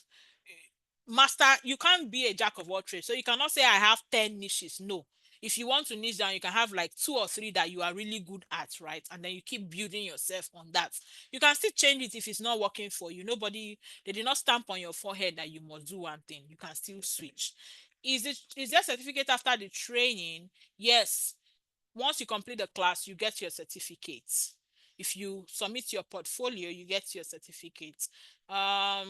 master. You can't be a jack of all trades. So you cannot say I have 10 niches. No. If you want to niche down, you can have like 2 or 3 that you are really good at, right? And then you keep building yourself on that. You can still change it if it's not working for you. Nobody, they did not stamp on your forehead that you must do one thing. You can still switch. Is there certificate after the training? Yes. Once you complete the class, you get your certificate. If you submit your portfolio, you get your certificate. I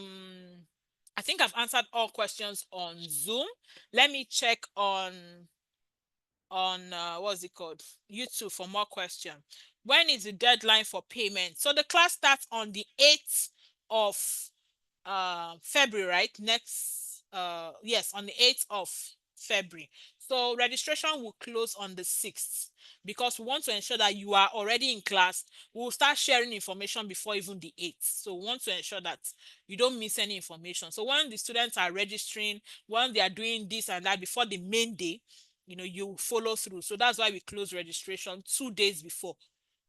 think I've answered all questions on Zoom. Let me check on what's it called, YouTube, for more questions. When is the deadline for payment? So the class starts on the 8th of February, right? Next, yes, on the 8th of February. So registration will close on the 6th because we want to ensure that you are already in class. We'll start sharing information before even the 8th. So we want to ensure that you don't miss any information. So when the students are registering, when they are doing this and that before the main day, you follow through. So that's why we close registration 2 days before,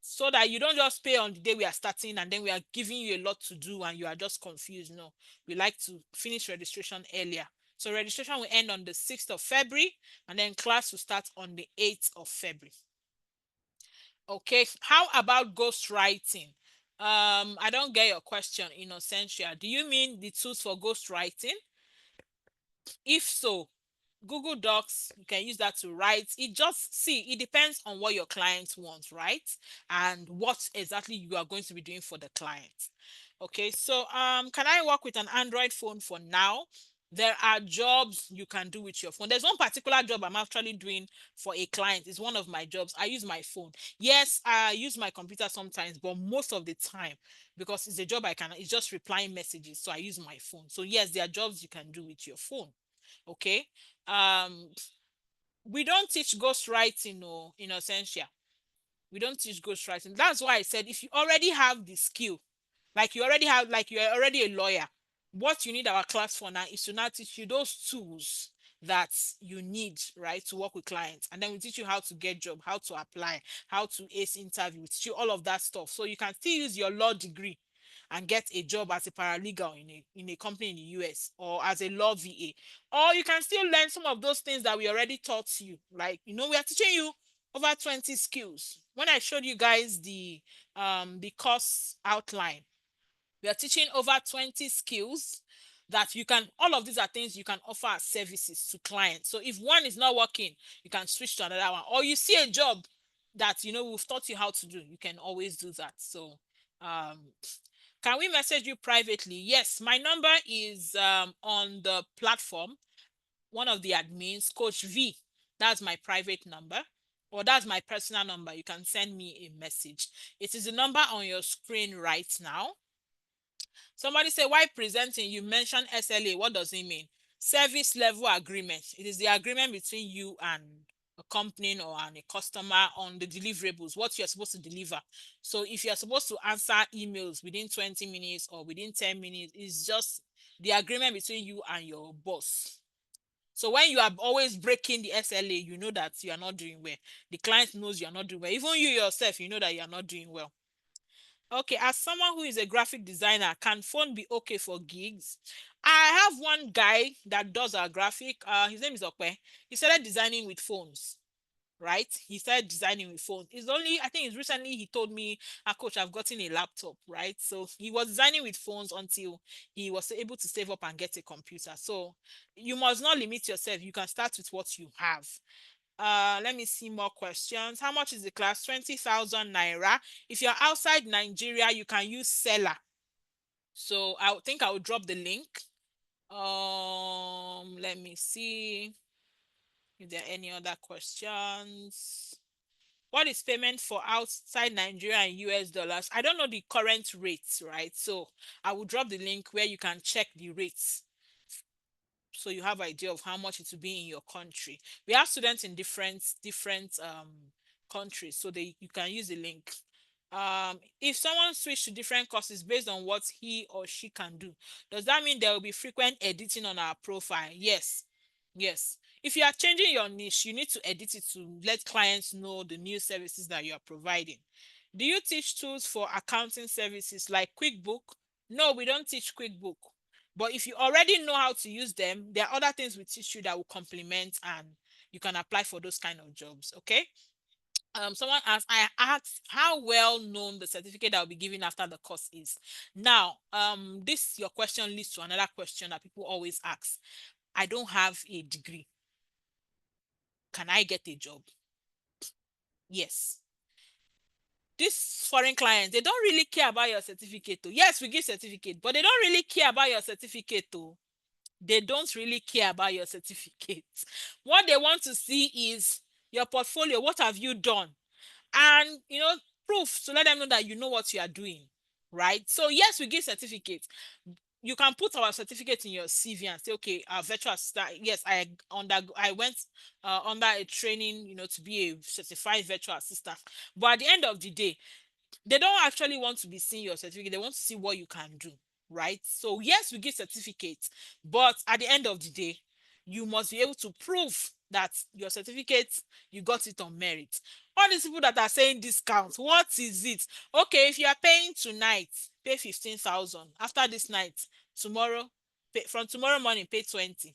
so that you don't just pay on the day we are starting and then we are giving you a lot to do and you are just confused. No, we like to finish registration earlier. So registration will end on the 6th of February and then class will start on the 8th of February. Okay, how about ghostwriting? I don't get your question, Innocentia. Do you mean the tools for ghostwriting? If so, Google Docs, you can use that to write. It depends on what your client wants, right? And what exactly you are going to be doing for the client. Okay, so can I work with an Android phone for now? There are jobs you can do with your phone. There's one particular job I'm actually doing for a client. It's one of my jobs. I use my phone. Yes, I use my computer sometimes, but most of the time, because it's a job it's just replying messages. So I use my phone. So yes, there are jobs you can do with your phone. Okay. Um, we don't teach ghostwriting or in Essential. We don't teach ghostwriting. That's why I said if you already have the skill, like you're already a lawyer, what you need our class for now is to now teach you those tools that you need, right, to work with clients. And then we teach you how to get job, how to apply, how to ace interview. We teach you all of that stuff. So you can still use your law degree and get a job as a paralegal in a company in the US, or as a law VA. Or you can still learn some of those things that we already taught you. Like, we are teaching you over 20 skills. When I showed you guys the course outline, we are teaching over 20 skills that you can, all of these are things you can offer as services to clients. So if one is not working, you can switch to another one. Or you see a job that we've taught you how to do, you can always do that. So um can we message you privately? Yes, my number is on the platform. One of the admins, Coach V, that's my private number, or that's my personal number. You can send me a message. It is the number on your screen right now. Somebody say, why presenting? You mentioned SLA. What does it mean? Service level agreement. It is the agreement between you and a company or a customer on the deliverables, what you're supposed to deliver. So if you're supposed to answer emails within 20 minutes or within 10 minutes, it's just the agreement between you and your boss. So when you are always breaking the SLA, you know that you are not doing well. The client knows you are not doing well. Even you yourself, you know that you are not doing well. Okay, as someone who is a graphic designer, can phone be okay for gigs? I have one guy that does our graphic. His name is Okwe. He started designing with phones, right? He started designing with phones. It's only, I think it's recently he told me, coach, I've gotten a laptop, right? So he was designing with phones until he was able to save up and get a computer. So you must not limit yourself. You can start with what you have. Let me see more questions. How much is the class? 20,000 naira. If you're outside Nigeria, you can use seller. So I think I will drop the link. Let me see if there are any other questions. What is payment for outside Nigeria and US dollars? I don't know the current rates, right? So I will drop the link where you can check the rates, so you have idea of how much it will be in your country. We have students in different countries, so you can use the link. If someone switch to different courses based on what he or she can do, does that mean there will be frequent editing on our profile? Yes. Yes. If you are changing your niche, you need to edit it to let clients know the new services that you are providing. Do you teach tools for accounting services like QuickBook? No, we don't teach QuickBook. But if you already know how to use them, there are other things we teach you that will complement, and you can apply for those kind of jobs. Okay. Someone I asked how well known the certificate that will be given after the course is. Now, this your question leads to another question that people always ask. I don't have a degree. Can I get a job? Yes. These foreign clients, they don't really care about your certificate. Though. Yes, we give certificate, but they don't really care about your certificate. Though. They don't really care about your certificate. What they want to see is your portfolio. What have you done? And proof to let them know that you know what you are doing, right? So yes, we give certificates. You can put our certificate in your CV and say, okay, virtual assistant. Yes, I went under a training, to be a certified virtual assistant. But at the end of the day, they don't actually want to be seeing your certificate. They want to see what you can do, right? So yes, we give certificates, but at the end of the day, you must be able to prove that your certificate, you got it on merit. All these people that are saying discount, what is it? Okay, if you are paying tonight, pay 15,000. After this night, tomorrow, from tomorrow morning, pay 20.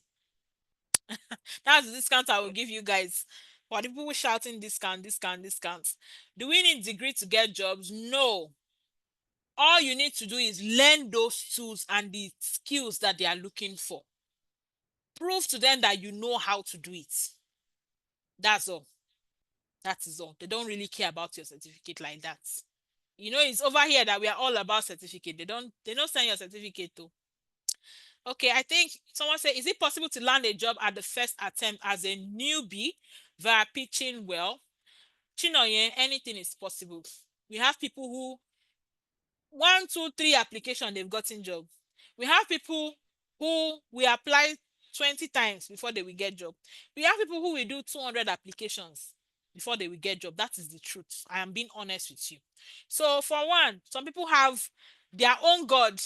That's the discount I will give you guys. For the people shouting discount, discount, discounts. Do we need degree to get jobs? No. All you need to do is learn those tools and the skills that they are looking for. Prove to them that you know how to do it. That's all. That is all. They don't really care about your certificate like that. It's over here that we are all about certificate. They don't send your certificate to. Okay, I think someone said, is it possible to land a job at the first attempt as a newbie via pitching well? Chinoye, anything is possible. We have people who one, two, three application, they've gotten job. We have people who we apply 20 times before they will get job. We have people who will do 200 applications before they will get job. That is the truth. I am being honest with you. So for one, some people have their own God.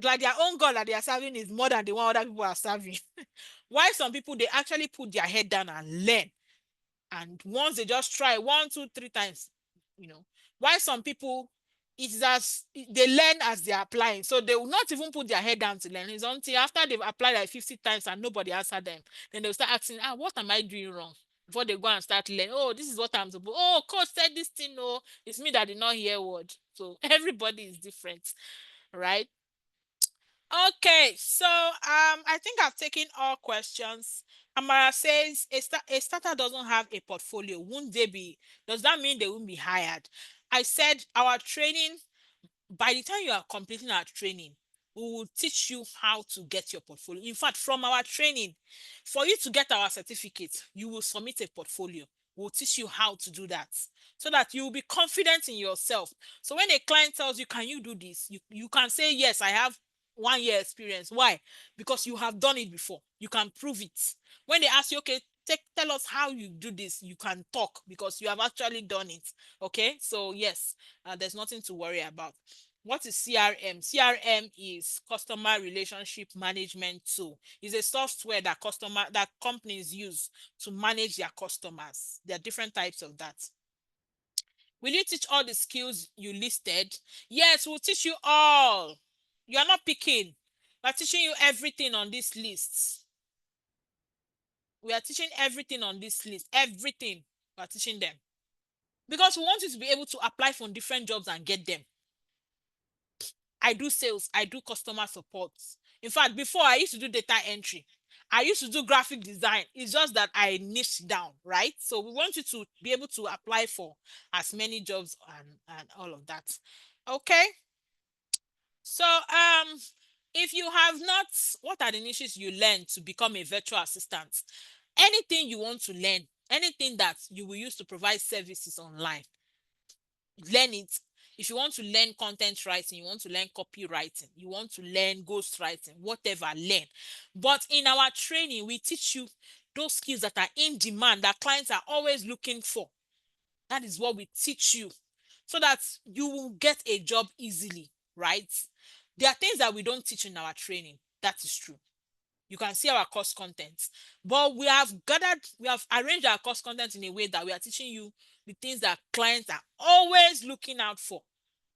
Like their own God that they are serving is more than the one other people are serving. Why some people, they actually put their head down and learn, and once they just try one, two, three times, you know. Why some people, it's as they learn as they're applying, so they will not even put their head down to learn. It's until after they've applied like 50 times and nobody answered them, then they'll start asking, what am I doing wrong, before they go and start learning. Oh, this is what I'm supposed, oh, coach said this thing. No, it's me that did not hear word. So everybody is different, right? Okay, so I think I've taken all questions. Amara says a starter doesn't have a portfolio. Won't they be? Does that mean they won't be hired? I said our training, by the time you are completing our training, we will teach you how to get your portfolio. In fact, from our training, for you to get our certificate, you will submit a portfolio. We'll teach you how to do that, so that you will be confident in yourself. So when a client tells you, can you do this? You can say, yes, I have 1 year experience. Why? Because you have done it before. You can prove it. When they ask you, okay, tell us how you do this, you can talk because you have actually done it. Okay, so yes, there's nothing to worry about. What is CRM? CRM is customer relationship management tool. It's a software that companies use to manage their customers. There are different types of that. Will you teach all the skills you listed? Yes, we'll teach you all. You are not picking. We're teaching you everything on this list. We are teaching everything on this list. Everything. We are teaching them. Because we want you to be able to apply for different jobs and get them. I do sales, I do customer support. In fact, before I used to do data entry, I used to do graphic design. It's just that I niched down, right? So we want you to be able to apply for as many jobs and all of that. Okay. So if you have not, what are the niches you learn to become a virtual assistant? Anything you want to learn, anything that you will use to provide services online, learn it. If you want to learn content writing, you want to learn copywriting, you want to learn ghostwriting, whatever, learn. But in our training, we teach you those skills that are in demand, that clients are always looking for. That is what we teach you, so that you will get a job easily, right? There are things that we don't teach in our training. That is true. You can see our course content, but we have arranged our course content in a way that we are teaching you the things that clients are always looking out for,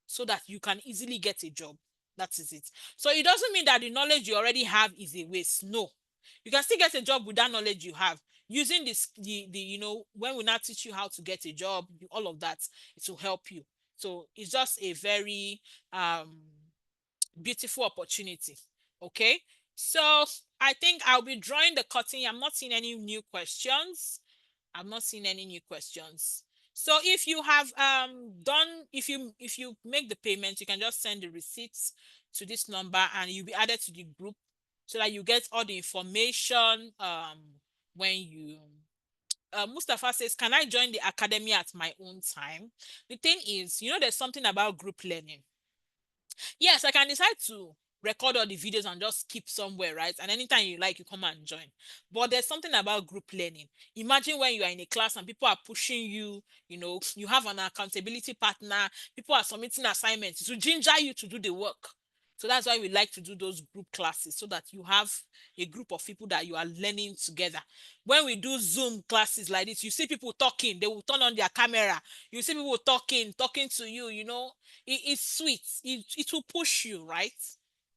so that you can easily get a job. That is it. So it doesn't mean that the knowledge you already have is a waste. No, you can still get a job with that knowledge you have, using this when we now teach you how to get a job, all of that, it will help you. So it's just a very beautiful opportunity. Okay, so I think I'll be drawing the curtain. I'm not seeing any new questions. I'm not seeing any new questions. So if you have done, if you make the payment, you can just send the receipts to this number and you'll be added to the group, so that you get all the information when you Mustafa says, can I join the academy at my own time? The thing is, there's something about group learning. Yes, I can decide to record all the videos and just keep somewhere, right? And anytime you like, you come and join. But there's something about group learning. Imagine when you are in a class and people are pushing you, you have an accountability partner, people are submitting assignments to ginger you to do the work. So that's why we like to do those group classes, so that you have a group of people that you are learning together. When we do Zoom classes like this, you see people talking, they will turn on their camera. You see people talking to you, it's sweet. It will push you, right?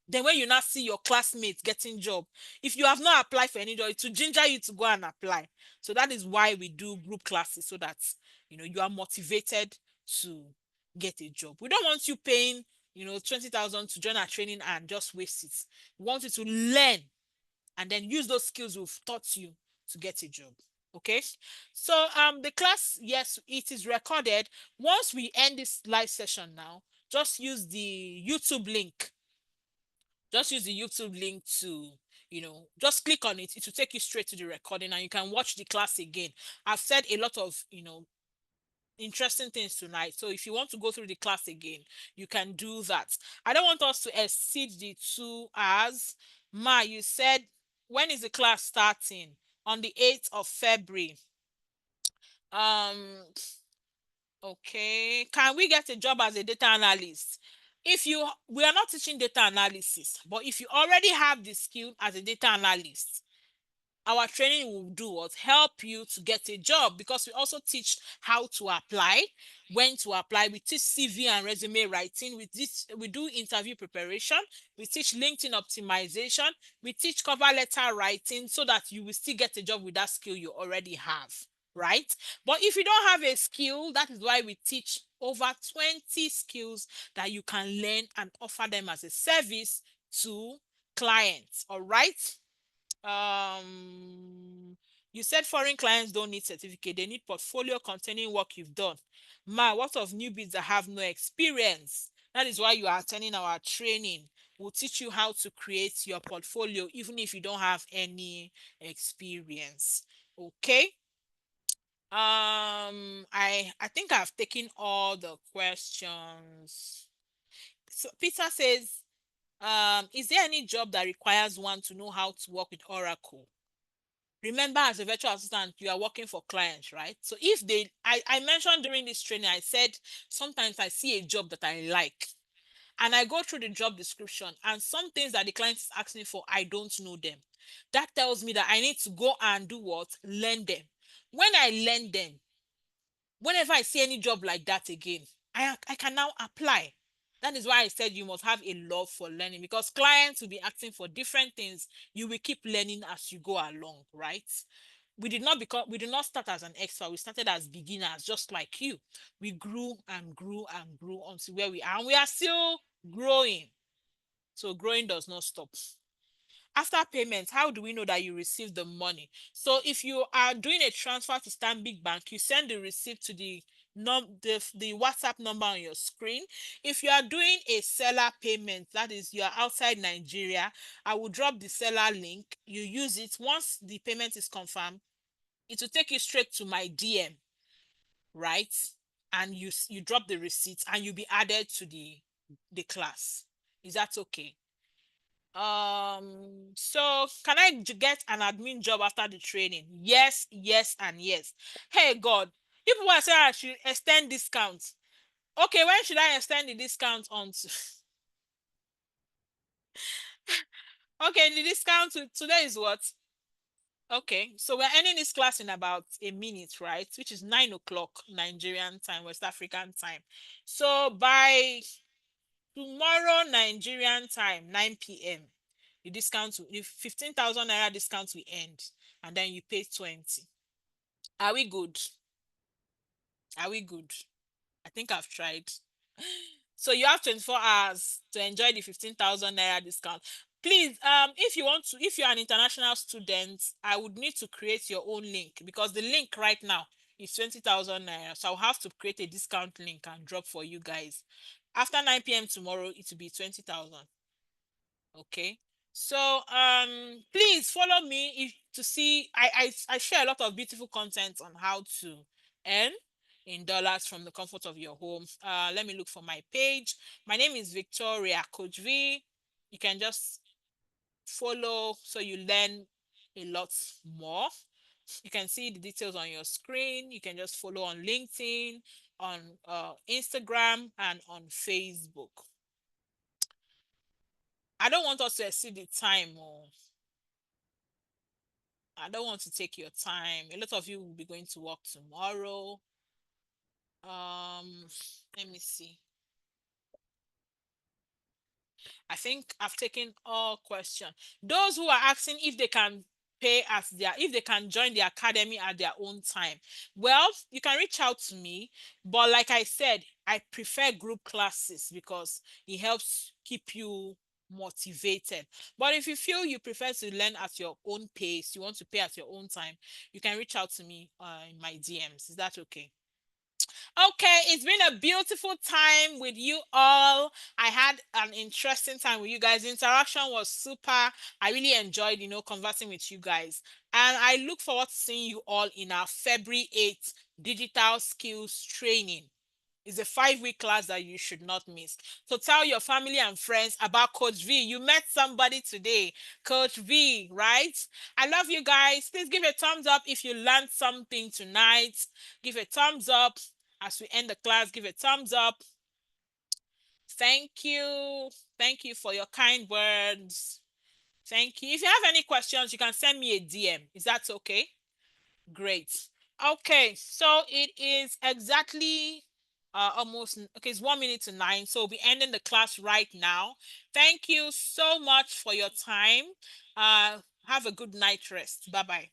Then when you now see your classmates getting job, if you have not applied for any job, it will ginger you to go and apply. So that is why we do group classes, so that you are motivated to get a job. We don't want you paying 20,000 to join our training and just waste it. We want you to learn and then use those skills we've taught you to get a job. Okay, so the class, yes, it is recorded. Once we end this live session now, just use the YouTube link Just use the YouTube link to, just click on it. It will take you straight to the recording and you can watch the class again. I've said a lot of, interesting things tonight. So if you want to go through the class again, you can do that. I don't want us to exceed the 2 hours. Ma, you said, when is the class starting? On the 8th of February. Um, okay. Can we get a job as a data analyst? We are not teaching data analysis, but if you already have the skill as a data analyst, our training will do what? Help you to get a job, because we also teach how to apply, when to apply. We teach CV and resume writing. We do interview preparation. We teach LinkedIn optimization. We teach cover letter writing, so that you will still get a job with that skill you already have, right? But if you don't have a skill, that is why we teach over 20 skills that you can learn and offer them as a service to clients. All right. You said foreign clients don't need certificate, they need portfolio containing work you've done. Ma, what of newbies that have no experience? That is why you are attending our training. We'll teach you how to create your portfolio even if you don't have any experience. Okay. I think I've taken all the questions. So Peter says, is there any job that requires one to know how to work with Oracle? Remember, as a virtual assistant, you are working for clients, right? So if I mentioned during this training, I said sometimes I see a job that I like and I go through the job description, and some things that the client is asking for, I don't know them. That tells me that I need to go and do what? Learn them. When I learn them, whenever I see any job like that again, I can now apply. That is why I said you must have a love for learning, because clients will be asking for different things. You will keep learning as you go along, right? We did not start as an expert. We started as beginners, just like you. We grew and grew and grew until where we are, and we are still growing. So growing does not stop. After payment, how do we know that you received the money? So if you are doing a transfer to Stanbic Bank, you send the receipt to the WhatsApp number on your screen. If you are doing a seller payment, that is, you are outside Nigeria, I will drop the seller link. You use it. Once the payment is confirmed, it will take you straight to my DM, right? And you drop the receipt and you'll be added to the class. Is that okay? So can I get an admin job after the training? Yes, yes, and yes. Hey God, people are saying I should extend discounts. Okay, when should I extend the discount on to? Okay, the discount today is what? Okay, so we're ending this class in about a minute, right? Which is 9 o'clock Nigerian time, West African time. So by tomorrow Nigerian time, 9 p.m., the 15,000 naira discount will end, and then you pay 20. Are we good? Are we good? I think I've tried. So you have 24 hours to enjoy the 15,000 naira discount. Please, if you're an international student, I would need to create your own link, because the link right now is 20,000 naira. So I'll have to create a discount link and drop for you guys. After 9 p.m. tomorrow, it will be 20,000. Okay. So please follow me to see. I share a lot of beautiful content on how to earn in dollars from the comfort of your home. Let me look for my page. My name is Victoria Coach V. You can just follow so you learn a lot more. You can see the details on your screen. You can just follow on LinkedIn, on Instagram, and on Facebook. I don't want us to exceed the time. I don't want to take your time. A lot of you will be going to work tomorrow. Let me see. I think I've taken all questions. Those who are asking if they can if they can join the academy at their own time. Well, you can reach out to me, but like I said, I prefer group classes because it helps keep you motivated. But if you feel you prefer to learn at your own pace, you want to pay at your own time, you can reach out to me in my DMs. Is that okay? Okay, it's been a beautiful time with you all. I had an interesting time with you guys. The interaction was super. I really enjoyed, conversing with you guys. And I look forward to seeing you all in our February 8th digital skills training. It's a 5-week class that you should not miss. So tell your family and friends about Coach V. You met somebody today, Coach V, right? I love you guys. Please give a thumbs up if you learned something tonight. Give a thumbs up as we end the class. Give a thumbs up. Thank you. Thank you for your kind words. Thank you. If you have any questions, you can send me a DM. Is that okay? Great. Okay, so it is exactly almost okay, it's 1 minute to 9. So we'll be ending the class right now. Thank you so much for your time. Have a good night rest. Bye bye.